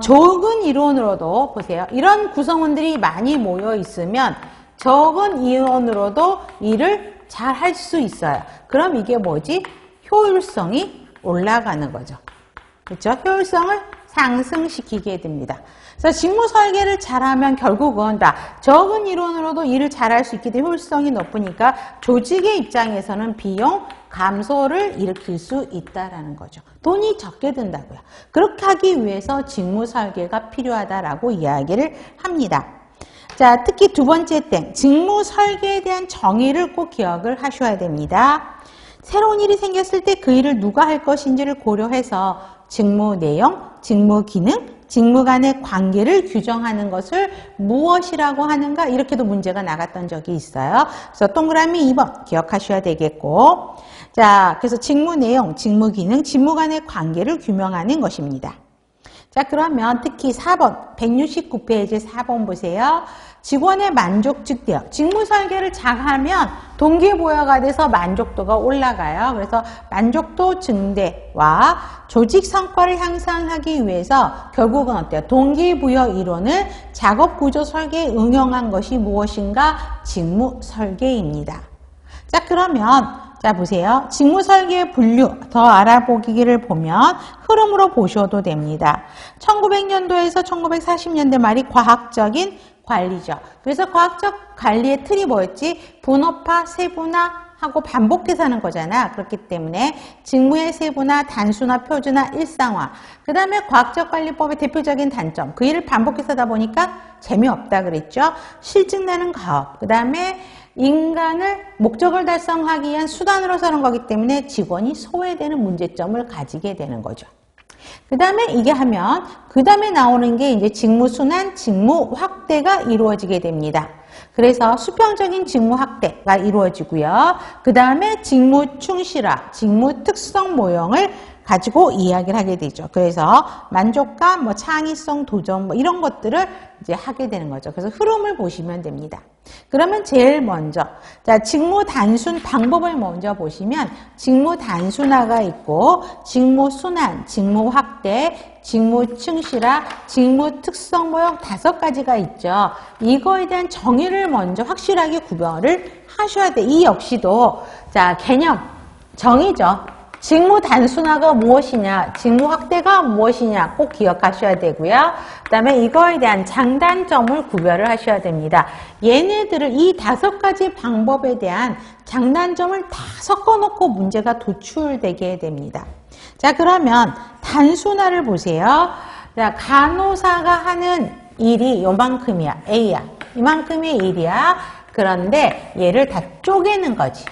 적은 인원으로도 보세요. 이런 구성원들이 많이 모여 있으면 적은 인원으로도 일을 잘 할 수 있어요. 그럼 이게 뭐지? 효율성이 올라가는 거죠. 그렇죠? 효율성을 상승시키게 됩니다. 그래서 직무 설계를 잘하면 결국은 적은 인원으로도 일을 잘할 수 있기 때문에 효율성이 높으니까 조직의 입장에서는 비용 감소를 일으킬 수 있다는 거죠. 돈이 적게 든다고요. 그렇게 하기 위해서 직무 설계가 필요하다라고 이야기를 합니다. 자, 특히 두 번째 땡, 직무 설계에 대한 정의를 꼭 기억을 하셔야 됩니다. 새로운 일이 생겼을 때 그 일을 누가 할 것인지를 고려해서 직무 내용, 직무 기능, 직무 간의 관계를 규정하는 것을 무엇이라고 하는가? 이렇게도 문제가 나갔던 적이 있어요. 그래서 동그라미 2번 기억하셔야 되겠고, 자, 그래서 직무 내용, 직무 기능, 직무 간의 관계를 규명하는 것입니다. 자, 그러면 특히 4번, 169페이지 4번 보세요. 직원의 만족 측대요. 직무 설계를 잘하면 동기부여가 돼서 만족도가 올라가요. 그래서 만족도 증대와 조직 성과를 향상하기 위해서 결국은 어때요? 동기부여 이론을 작업구조 설계에 응용한 것이 무엇인가? 직무 설계입니다. 자, 그러면 자, 보세요. 직무 설계의 분류 더 알아보기를 보면 흐름으로 보셔도 됩니다. 1900년도에서 1940년대 말이 과학적인 관리죠. 그래서 과학적 관리의 틀이 뭐였지? 분업화, 세분화하고 반복해서 하는 거잖아. 그렇기 때문에 직무의 세분화, 단순화, 표준화, 일상화. 그 다음에 과학적 관리법의 대표적인 단점. 그 일을 반복해서 하다 보니까 재미없다 그랬죠. 실증나는 가업. 그 다음에 인간을 목적을 달성하기 위한 수단으로 사는 거기 때문에 직원이 소외되는 문제점을 가지게 되는 거죠. 그 다음에 이게 하면 그 다음에 나오는 게 이제 직무 순환, 직무 확대가 이루어지게 됩니다. 그래서 수평적인 직무 확대가 이루어지고요. 그 다음에 직무 충실화, 직무 특성 모형을 가지고 이야기를 하게 되죠. 그래서 만족감, 뭐 창의성, 도전, 뭐 이런 것들을 이제 하게 되는 거죠. 그래서 흐름을 보시면 됩니다. 그러면 제일 먼저, 자, 직무 단순 방법을 먼저 보시면 직무 단순화가 있고, 직무 순환, 직무 확대, 직무 충실화, 직무 특성 모형 5가지가 있죠. 이거에 대한 정의를 먼저 확실하게 구별을 하셔야 돼. 이 역시도, 자, 개념, 정의죠. 직무 단순화가 무엇이냐, 직무 확대가 무엇이냐 꼭 기억하셔야 되고요. 그 다음에 이거에 대한 장단점을 구별을 하셔야 됩니다. 얘네들을 이 5가지 방법에 대한 장단점을 다 섞어놓고 문제가 도출되게 됩니다. 자, 그러면 단순화를 보세요. 자, 간호사가 하는 일이 요만큼이야. A야. 이만큼의 일이야. 그런데 얘를 다 쪼개는 거지.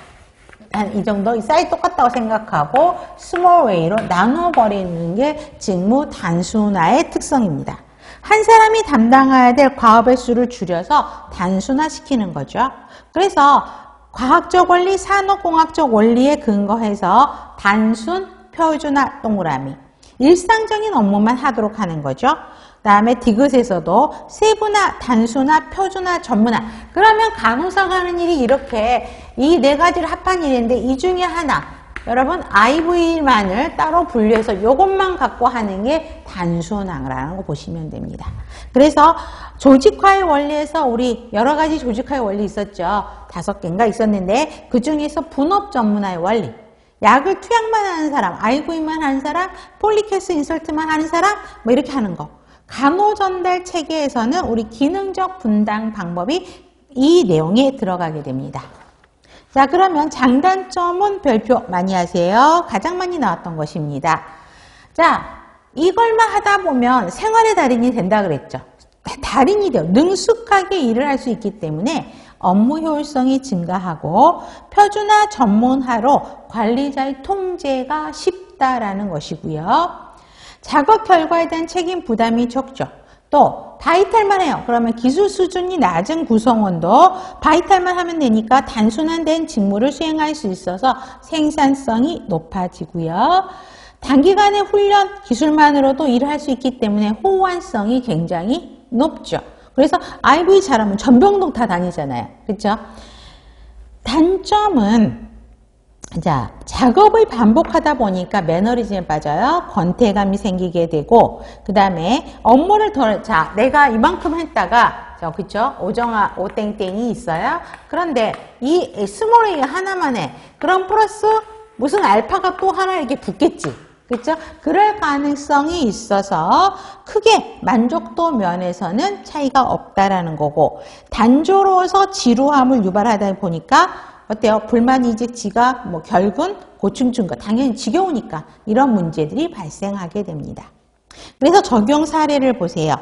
한 이 정도 사이즈 똑같다고 생각하고 스몰 웨이로 나눠버리는 게 직무 단순화의 특성입니다. 한 사람이 담당해야 될 과업의 수를 줄여서 단순화시키는 거죠. 그래서 과학적 원리, 산업공학적 원리에 근거해서 단순, 표준화, 동그라미. 일상적인 업무만 하도록 하는 거죠. 그 다음에 디귿에서도 세분화, 단순화, 표준화, 전문화. 그러면 간호사가 하는 일이 이렇게 이 4가지를 합한 일인데 이 중에 하나, 여러분 IV만을 따로 분류해서 이것만 갖고 하는 게 단순화라는 거 보시면 됩니다. 그래서 조직화의 원리에서 우리 여러 가지 조직화의 원리 있었죠. 5개인가 있었는데 그 중에서 분업 전문화의 원리. 약을 투약만 하는 사람, IV만 하는 사람, 폴리캐스 인설트만 하는 사람, 뭐 이렇게 하는 거. 간호전달 체계에서는 우리 기능적 분당 방법이 이 내용에 들어가게 됩니다. 자, 그러면 장단점은 별표 많이 하세요. 가장 많이 나왔던 것입니다. 자, 이걸만 하다 보면 생활의 달인이 된다 그랬죠. 달인이 돼요. 능숙하게 일을 할 수 있기 때문에 업무 효율성이 증가하고 표준화 전문화로 관리자의 통제가 쉽다라는 것이고요. 작업 결과에 대한 책임 부담이 적죠. 또 바이탈만 해요. 그러면 기술 수준이 낮은 구성원도 바이탈만 하면 되니까 단순화된 직무를 수행할 수 있어서 생산성이 높아지고요. 단기간의 훈련 기술만으로도 일을 할 수 있기 때문에 호환성이 굉장히 높죠. 그래서 IV 잘하면 전병동 다 다니잖아요. 그렇죠? 단점은 자, 작업을 반복하다 보니까 매너리즘에 빠져요. 권태감이 생기게 되고, 그 다음에 업무를 자, 내가 이만큼 했다가, 그쵸? 오정아, 오땡땡이 있어요. 그런데 이 스몰 A 하나만 해. 그럼 플러스 무슨 알파가 또 하나 이렇게 붙겠지. 그렇죠? 그럴 가능성이 있어서 크게 만족도 면에서는 차이가 없다라는 거고, 단조로워서 지루함을 유발하다 보니까 어때요? 불만이직지가 뭐 결근, 고충 증가, 당연히 지겨우니까 이런 문제들이 발생하게 됩니다. 그래서 적용 사례를 보세요.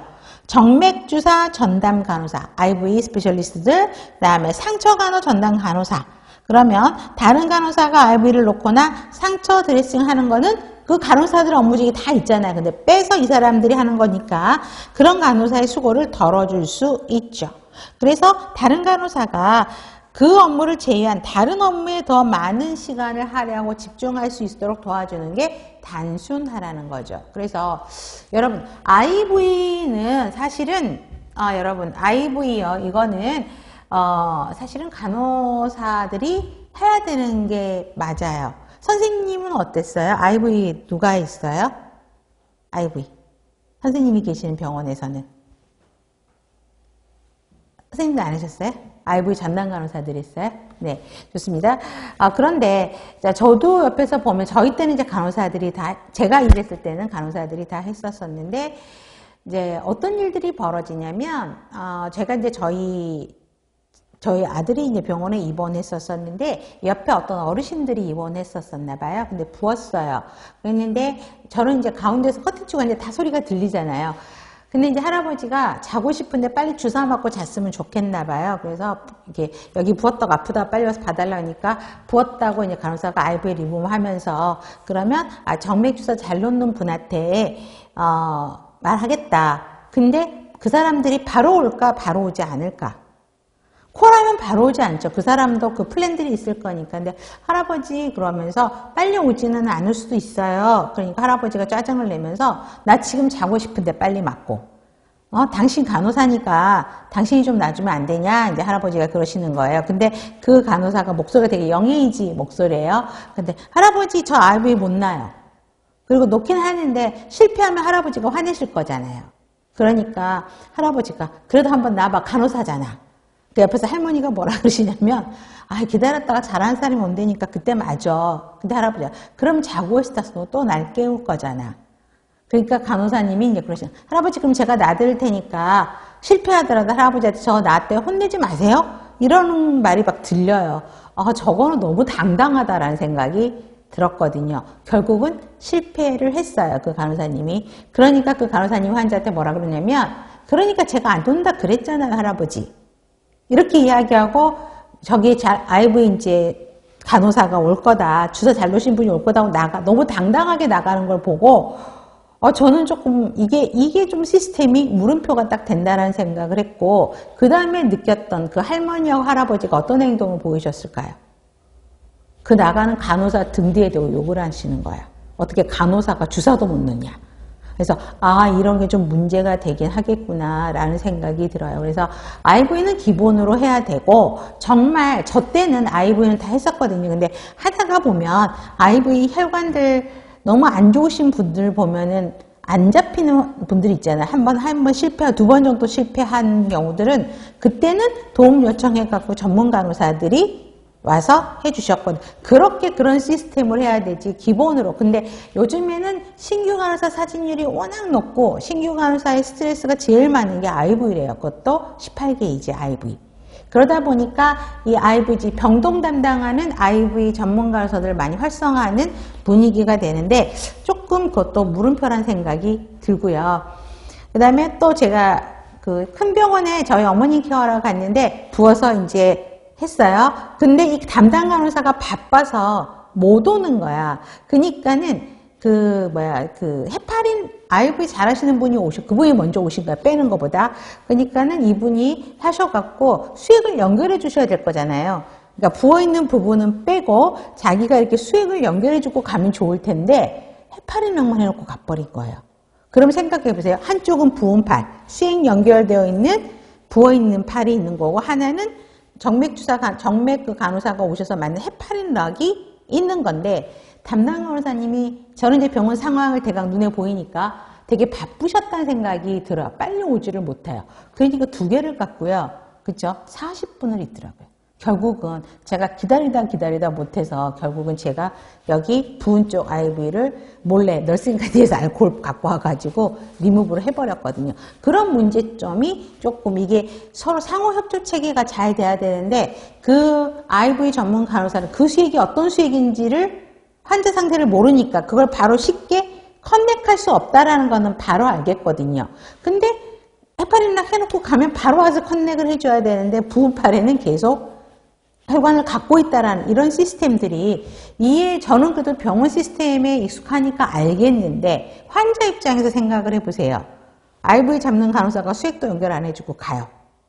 정맥주사 전담 간호사, IV 스페셜리스트들, 그 다음에 상처 간호 전담 간호사. 그러면 다른 간호사가 IV를 놓거나 상처 드레싱 하는 거는 그 간호사들 업무직이 다 있잖아요. 근데 빼서 이 사람들이 하는 거니까 그런 간호사의 수고를 덜어줄 수 있죠. 그래서 다른 간호사가 그 업무를 제외한 다른 업무에 더 많은 시간을 할애하고 집중할 수 있도록 도와주는 게 단순화라는 거죠. 그래서 여러분 IV는 사실은 여러분 IV요. 이거는 사실은 간호사들이 해야 되는 게 맞아요. 선생님은 어땠어요? IV 누가 있어요? IV. 선생님이 계시는 병원에서는. 선생님도 안 하셨어요? IV 전담 간호사들이 있어요? 네, 좋습니다. 그런데 저도 옆에서 보면 저희 때는 이제 간호사들이 다 제가 일했을 때는 간호사들이 다 했었었는데 이제 어떤 일들이 벌어지냐면 제가 이제 저희 아들이 이제 병원에 입원했었었는데 옆에 어떤 어르신들이 입원했었었나 봐요. 근데 부었어요. 그랬는데 저는 이제 가운데서 커튼 치고 이제 다 소리가 들리잖아요. 근데 이제 할아버지가 자고 싶은데 빨리 주사 맞고 잤으면 좋겠나 봐요. 그래서 이렇게 여기 부었다고 아프다 빨리 와서 봐달라니까 부었다고 이제 간호사가 IV 리붐하면서 그러면 정맥 주사 잘 놓는 분한테 말하겠다. 근데 그 사람들이 바로 올까 바로 오지 않을까? 콜하면 바로 오지 않죠. 그 사람도 그 플랜들이 있을 거니까. 근데 할아버지 그러면서 빨리 오지는 않을 수도 있어요. 그러니까 할아버지가 짜증을 내면서 나 지금 자고 싶은데 빨리 맞고. 당신 간호사니까 당신이 좀 놔주면 안 되냐? 이제 할아버지가 그러시는 거예요. 근데 그 간호사가 목소리가 되게 영예이지 목소리예요. 근데 할아버지 저 IV 못 놔요. 그리고 놓긴 하는데 실패하면 할아버지가 화내실 거잖아요. 그러니까 할아버지가 그래도 한번 놔봐. 간호사잖아. 그 옆에서 할머니가 뭐라 그러시냐면 기다렸다가 잘하는 사람이 온다니까 그때 맞아. 근데 할아버지가 그럼 자고 있었어. 또 날 깨울 거잖아. 그러니까 간호사님이 이제 그러시는 할아버지 그럼 제가 놔드릴 테니까 실패하더라도 할아버지한테 저 나한테 혼내지 마세요. 이러는 말이 막 들려요. 저거는 너무 당당하다라는 생각이 들었거든요. 결국은 실패를 했어요. 그 간호사님이. 그러니까 그 간호사님이 환자한테 뭐라 그러냐면 그러니까 제가 안 돈다 그랬잖아요. 할아버지. 이렇게 이야기하고 저기 IV 이제 간호사가 올 거다. 주사 잘 놓으신 분이 올 거다 하고 너무 당당하게 나가는 걸 보고 저는 조금 이게 좀 시스템이 물음표가 딱 된다는 생각을 했고 그 다음에 느꼈던 그 할머니하고 할아버지가 어떤 행동을 보이셨을까요? 그 나가는 간호사 등 뒤에 대고 욕을 하시는 거야. 어떻게 간호사가 주사도 못 놓냐. 그래서 이런 게 좀 문제가 되긴 하겠구나 라는 생각이 들어요. 그래서 IV는 기본으로 해야 되고 정말 저 때는 IV는 다 했었거든요. 근데 하다가 보면 IV 혈관들 너무 안 좋으신 분들 보면은 안 잡히는 분들 있잖아요. 한 번 실패하고 2번 정도 실패한 경우들은 그때는 도움 요청해갖고 전문 간호사들이 와서 해주셨거든요. 그렇게 그런 시스템을 해야 되지 기본으로. 근데 요즘에는 신규 간호사 사진율이 워낙 높고 신규 간호사의 스트레스가 제일 많은 게 IV래요. 그것도 18게이지 IV. 그러다 보니까 이 IVG 병동 담당하는 IV 전문 간호사들 많이 활성화하는 분위기가 되는데 조금 그것도 물음표란 생각이 들고요. 그 다음에 또 제가 그 큰 병원에 저희 어머니 케어하러 갔는데 부어서 이제 했어요. 근데 이 담당 간호사가 바빠서 못 오는 거야. 그니까는 그 헤파린 IV 잘하시는 분이 그분이 먼저 오신 거야. 빼는 것보다. 그러니까는 이분이 하셔갖고 수액을 연결해 주셔야 될 거잖아요. 그러니까 부어있는 부분은 빼고 자기가 이렇게 수액을 연결해 주고 가면 좋을 텐데 헤파린약만 해놓고 가버린 거예요. 그럼 생각해 보세요. 한쪽은 부은 팔, 수액 연결되어 있는 부어있는 팔이 있는 거고 하나는 정맥 그 간호사가 오셔서 맞는 헤파린 락이 있는 건데 담당 간호사님이 저는 이제 병원 상황을 대강 눈에 보이니까 되게 바쁘셨다는 생각이 들어요. 빨리 오지를 못해요. 그러니까 2개를 갖고요. 그죠? 40분을 있더라고요. 결국은 제가 기다리다 못해서 결국은 제가 여기 부은 쪽 IV를 몰래 널싱 카드에서 알코올 갖고 와가지고 리무브를 해버렸거든요. 그런 문제점이 조금 이게 서로 상호 협조 체계가 잘 돼야 되는데 그 IV 전문 간호사는 그 수액이 어떤 수액인지를 환자 상태를 모르니까 그걸 바로 쉽게 커넥할 수 없다라는 거는 바로 알겠거든요. 근데 헤파린락 해놓고 가면 바로 와서 커넥을 해줘야 되는데 부은 팔에는 계속 혈관을 갖고 있다라는 이런 시스템들이 저는 그래도 병원 시스템에 익숙하니까 알겠는데 환자 입장에서 생각을 해보세요. IV 잡는 간호사가 수액도 연결 안 해주고 가요.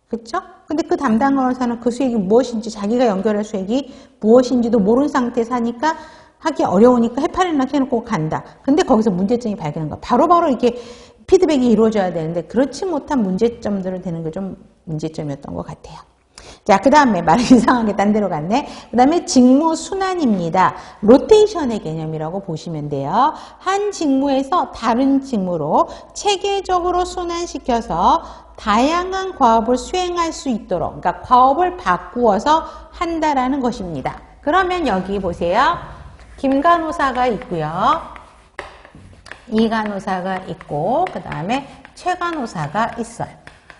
그쵸? 근데 그 담당 간호사는 그 수액이 무엇인지 자기가 연결할 수액이 무엇인지도 모르는 상태에서 하니까 하기 어려우니까 헤파린이나 해놓고 간다. 근데 거기서 문제점이 발견한 거야. 바로바로 이렇게 피드백이 이루어져야 되는데 그렇지 못한 문제점들을 되는 게 좀 문제점이었던 것 같아요. 자, 그 다음에 말이 이상하게 딴 데로 갔네. 그 다음에 직무순환입니다. 로테이션의 개념이라고 보시면 돼요. 한 직무에서 다른 직무로 체계적으로 순환시켜서 다양한 과업을 수행할 수 있도록, 그러니까 과업을 바꾸어서 한다라는 것입니다. 그러면 여기 보세요. 김 간호사가 있고요. 이 간호사가 있고, 그 다음에 최 간호사가 있어요.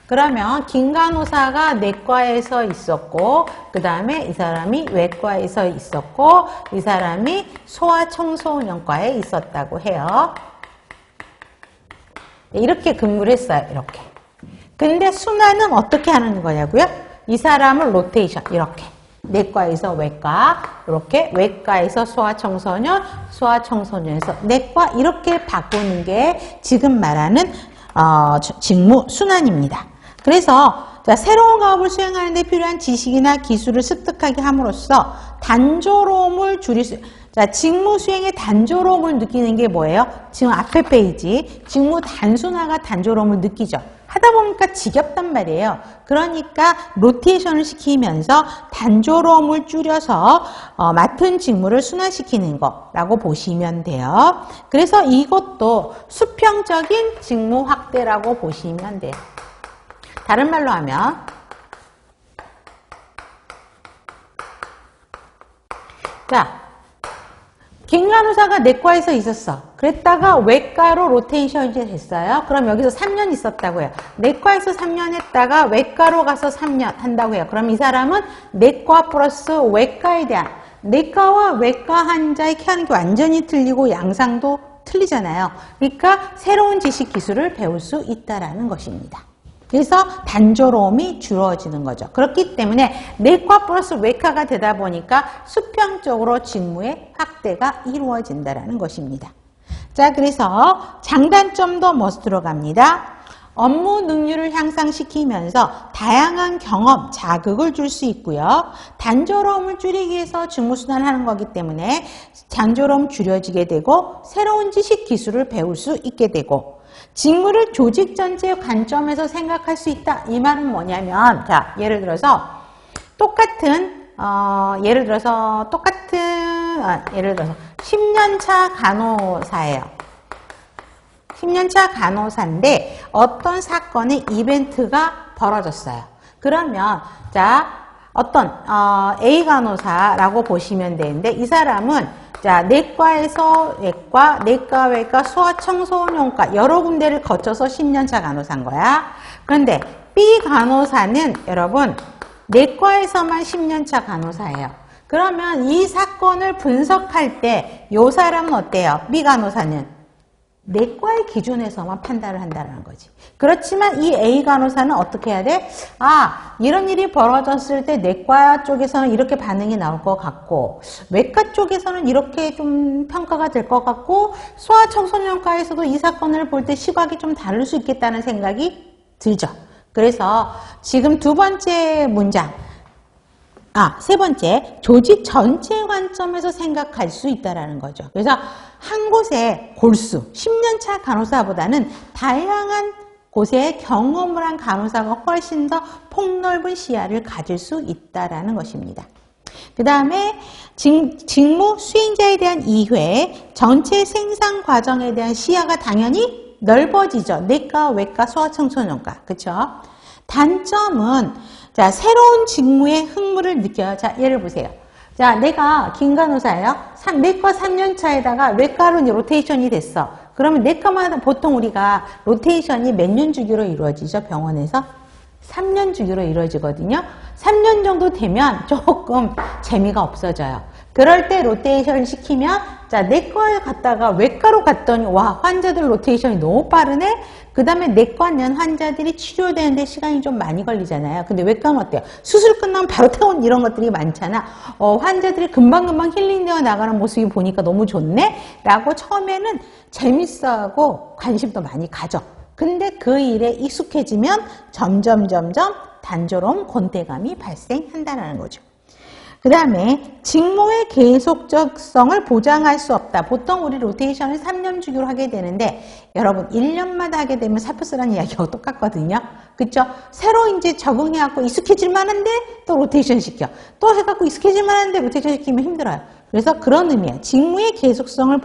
그러면 김 간호사가 내과에서 있었고, 그 다음에 이 사람이 외과에서 있었고, 이 사람이 소아청소년과에 있었다고 해요. 이렇게 근무를 했어요. 이렇게. 근데 순환은 어떻게 하는 거냐고요? 이 사람을 로테이션 이렇게. 내과에서 외과, 이렇게 외과에서 소아청소년, 소아청소년에서 내과 이렇게 바꾸는 게 지금 말하는 직무 순환입니다. 그래서 새로운 과업을 수행하는 데 필요한 지식이나 기술을 습득하게 함으로써 단조로움을 줄일 수 직무 수행의 단조로움을 느끼는 게 뭐예요? 지금 앞에 페이지 직무 단순화가 단조로움을 느끼죠. 하다 보니까 지겹단 말이에요. 그러니까 로테이션을 시키면서 단조로움을 줄여서 맡은 직무를 순환시키는 거라고 보시면 돼요. 그래서 이것도 수평적인 직무 확대라고 보시면 돼요. 다른 말로 하면 자, 김 간호사가 내과에서 있었어. 그랬다가 외과로 로테이션이 됐어요. 그럼 여기서 3년 있었다고 해요. 내과에서 3년 했다가 외과로 가서 3년 한다고 해요. 그럼 이 사람은 내과 플러스 외과에 대한 내과와 외과 환자의 케어하는 게 완전히 틀리고 양상도 틀리잖아요. 그러니까 새로운 지식 기술을 배울 수 있다라는 것입니다. 그래서 단조로움이 줄어지는 거죠. 그렇기 때문에 내과 플러스 외과가 되다 보니까 수평적으로 직무의 확대가 이루어진다는 것입니다. 자, 그래서 장단점도 뭐서 들어갑니다. 업무 능률을 향상시키면서 다양한 경험, 자극을 줄 수 있고요. 단조로움을 줄이기 위해서 직무순환하는 거기 때문에 단조로움 줄여지게 되고 새로운 지식 기술을 배울 수 있게 되고 직무를 조직 전체의 관점에서 생각할 수 있다. 이 말은 뭐냐면, 자, 예를 들어서 예를 들어서 10년차 간호사예요. 10년차 간호사인데 어떤 사건의 이벤트가 벌어졌어요. 그러면 자, 어떤 A 간호사라고 보시면 되는데 이 사람은 자, 내과에서 내과, 외과, 소아청소년과 여러 군데를 거쳐서 10년차 간호사인 거야. 그런데 B 간호사는 여러분 내과에서만 10년차 간호사예요. 그러면 이 사건을 분석할 때 이 사람은 어때요? B 간호사는 내과의 기준에서만 판단을 한다는 거지. 그렇지만 이 A 간호사는 어떻게 해야 돼? 아, 이런 일이 벌어졌을 때 내과 쪽에서는 이렇게 반응이 나올 것 같고 외과 쪽에서는 이렇게 좀 평가가 될 것 같고 소아청소년과에서도 이 사건을 볼 때 시각이 좀 다를 수 있겠다는 생각이 들죠. 그래서 지금 두 번째 문장 세 번째, 조직 전체 관점에서 생각할 수 있다는 거죠. 그래서 한 곳에 골수, 10년차 간호사보다는 다양한 곳에 경험을 한 간호사가 훨씬 더 폭넓은 시야를 가질 수 있다는 것입니다. 그 다음에 직무 수행자에 대한 이해, 전체 생산 과정에 대한 시야가 당연히 넓어지죠. 내과, 외과, 소아청소년과. 그렇죠? 단점은 자, 새로운 직무의 흥미를 느껴요. 자, 예를 보세요. 자, 내가 김 간호사예요. 내과 3년차에다가 외과로 로테이션이 됐어. 그러면 내과마다 보통 우리가 로테이션이 몇 년 주기로 이루어지죠? 병원에서? 3년 주기로 이루어지거든요. 3년 정도 되면 조금 재미가 없어져요. 그럴 때 로테이션 시키면 자, 내과에 갔다가 외과로 갔더니 와, 환자들 로테이션이 너무 빠르네. 그 다음에 내과는 환자들이 치료되는데 시간이 좀 많이 걸리잖아요. 근데 외과는 어때요? 수술 끝나면 바로 퇴원 이런 것들이 많잖아. 환자들이 금방금방 힐링되어 나가는 모습이 보니까 너무 좋네 라고 처음에는 재밌어하고 관심도 많이 가져. 근데 그 일에 익숙해지면 점점 단조로움, 권태감이 발생한다는 거죠. 그 다음에 직무의 계속적성을 보장할 수 없다. 보통 우리 로테이션을 3년 주기로 하게 되는데 여러분 1년마다 하게 되면 살포 쓰라는 이야기하고 똑같거든요. 그쵸? 새로 이제 적응해갖고 익숙해질 만한데 또 로테이션 시켜. 또 해갖고 익숙해질 만한데 로테이션 시키면 힘들어요. 그래서 그런 의미야. 직무의 계속성을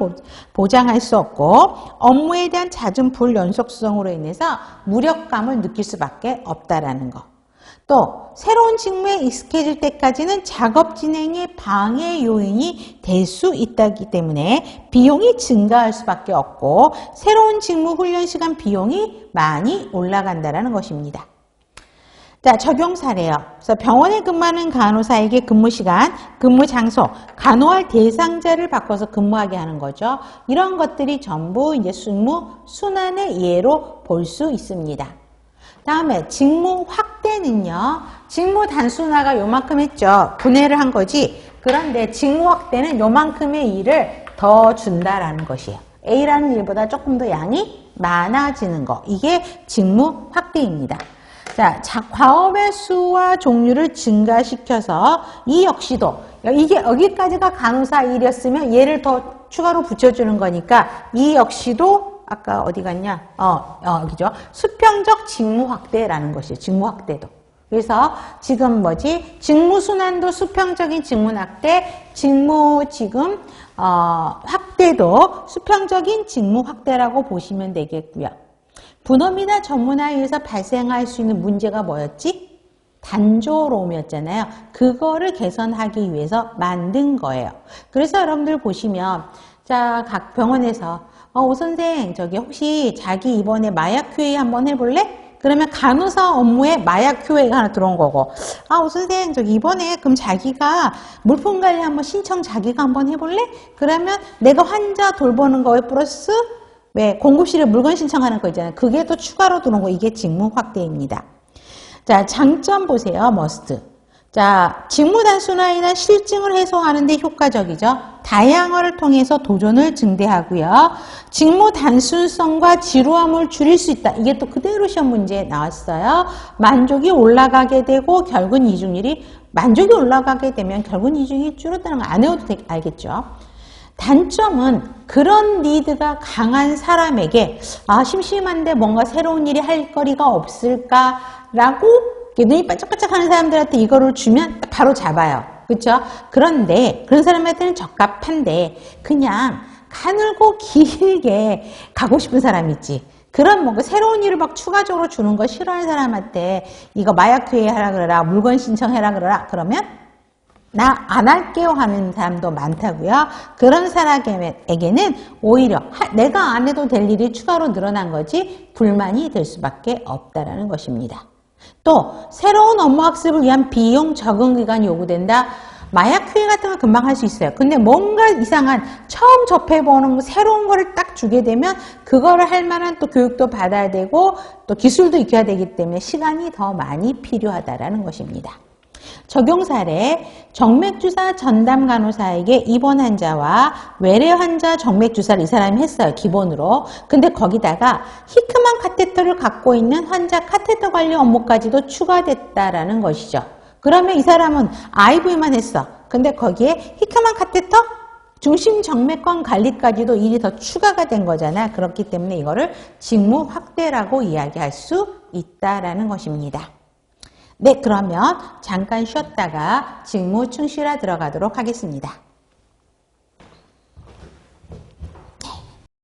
보장할 수 없고 업무에 대한 잦은 불연속성으로 인해서 무력감을 느낄 수밖에 없다라는 거. 또 새로운 직무에 익숙해질 때까지는 작업 진행에 방해 요인이 될 수 있다기 때문에 비용이 증가할 수밖에 없고 새로운 직무 훈련 시간 비용이 많이 올라간다는 것입니다. 자, 적용 사례요. 그래서 병원에 근무하는 간호사에게 근무 시간, 근무 장소, 간호할 대상자를 바꿔서 근무하게 하는 거죠. 이런 것들이 전부 이제 직무 순환의 예로 볼 수 있습니다. 다음에 직무 확대는요. 직무 단순화가 요만큼 했죠. 분해를 한 거지. 그런데 직무 확대는 요만큼의 일을 더 준다라는 것이에요. A라는 일보다 조금 더 양이 많아지는 거. 이게 직무 확대입니다. 자, 과업의 수와 종류를 증가시켜서 이 역시도 이게 여기까지가 간호사 일이었으면 얘를 더 추가로 붙여주는 거니까 이 역시도 아까 어디 갔냐? 여기죠. 수평적 직무 확대라는 것이에요. 직무 확대도. 그래서 지금 뭐지? 직무 순환도 수평적인 직무 확대, 확대도 수평적인 직무 확대라고 보시면 되겠고요. 분업이나 전문화에 의해서 발생할 수 있는 문제가 뭐였지? 단조로움이었잖아요. 그거를 개선하기 위해서 만든 거예요. 그래서 여러분들 보시면 자, 각 병원에서 오 선생 저기 혹시 자기 이번에 마약 휴회 한번 해볼래? 그러면 간호사 업무에 마약 휴회가 하나 들어온 거고 오 선생 저기 이번에 그럼 자기가 물품 관리 한번 신청 자기가 한번 해볼래? 그러면 내가 환자 돌보는 거에 플러스 왜 공급실에 물건 신청하는 거 있잖아요. 그게 또 추가로 들어온 거 이게 직무 확대입니다. 자, 장점 보세요. 머스트. 자, 직무 단순화이나 실증을 해소하는 데 효과적이죠. 다양화를 통해서 도전을 증대하고요. 직무 단순성과 지루함을 줄일 수 있다. 이게 또 그대로 시험 문제에 나왔어요. 만족이 올라가게 되고 결국 이중률이 만족이 올라가게 되면 결국 이중이 줄었다는 거 안 해도 알겠죠. 단점은 그런 니드가 강한 사람에게 심심한데 뭔가 새로운 일이 할 거리가 없을까라고 눈이 반짝반짝 하는 사람들한테 이거를 주면 바로 잡아요. 그렇죠? 그런데 그런 사람한테는 적합한데 그냥 가늘고 길게 가고 싶은 사람 있지. 그런 뭔가 새로운 일을 막 추가적으로 주는 거 싫어하는 사람한테 이거 마약 휴회 하라 그러라, 물건 신청해라 그러라 그러면 나 안 할게요 하는 사람도 많다고요. 그런 사람에게는 오히려 내가 안 해도 될 일이 추가로 늘어난 거지 불만이 될 수밖에 없다라는 것입니다. 또 새로운 업무 학습을 위한 비용 적응 기간이 요구된다. 마약 휴회 같은 건 금방 할 수 있어요. 근데 뭔가 이상한 처음 접해보는 새로운 거를 딱 주게 되면 그거를 할 만한 또 교육도 받아야 되고 또 기술도 익혀야 되기 때문에 시간이 더 많이 필요하다라는 것입니다. 적용 사례, 정맥주사 전담 간호사에게 입원 환자와 외래 환자 정맥주사를 이 사람이 했어요. 기본으로. 근데 거기다가 히크만 카테터를 갖고 있는 환자 카테터 관리 업무까지도 추가됐다라는 것이죠. 그러면 이 사람은 IV만 했어. 근데 거기에 히크만 카테터 중심 정맥관 관리까지도 일이 더 추가가 된 거잖아. 그렇기 때문에 이거를 직무 확대라고 이야기할 수 있다라는 것입니다. 네, 그러면 잠깐 쉬었다가 직무 충실화 들어가도록 하겠습니다.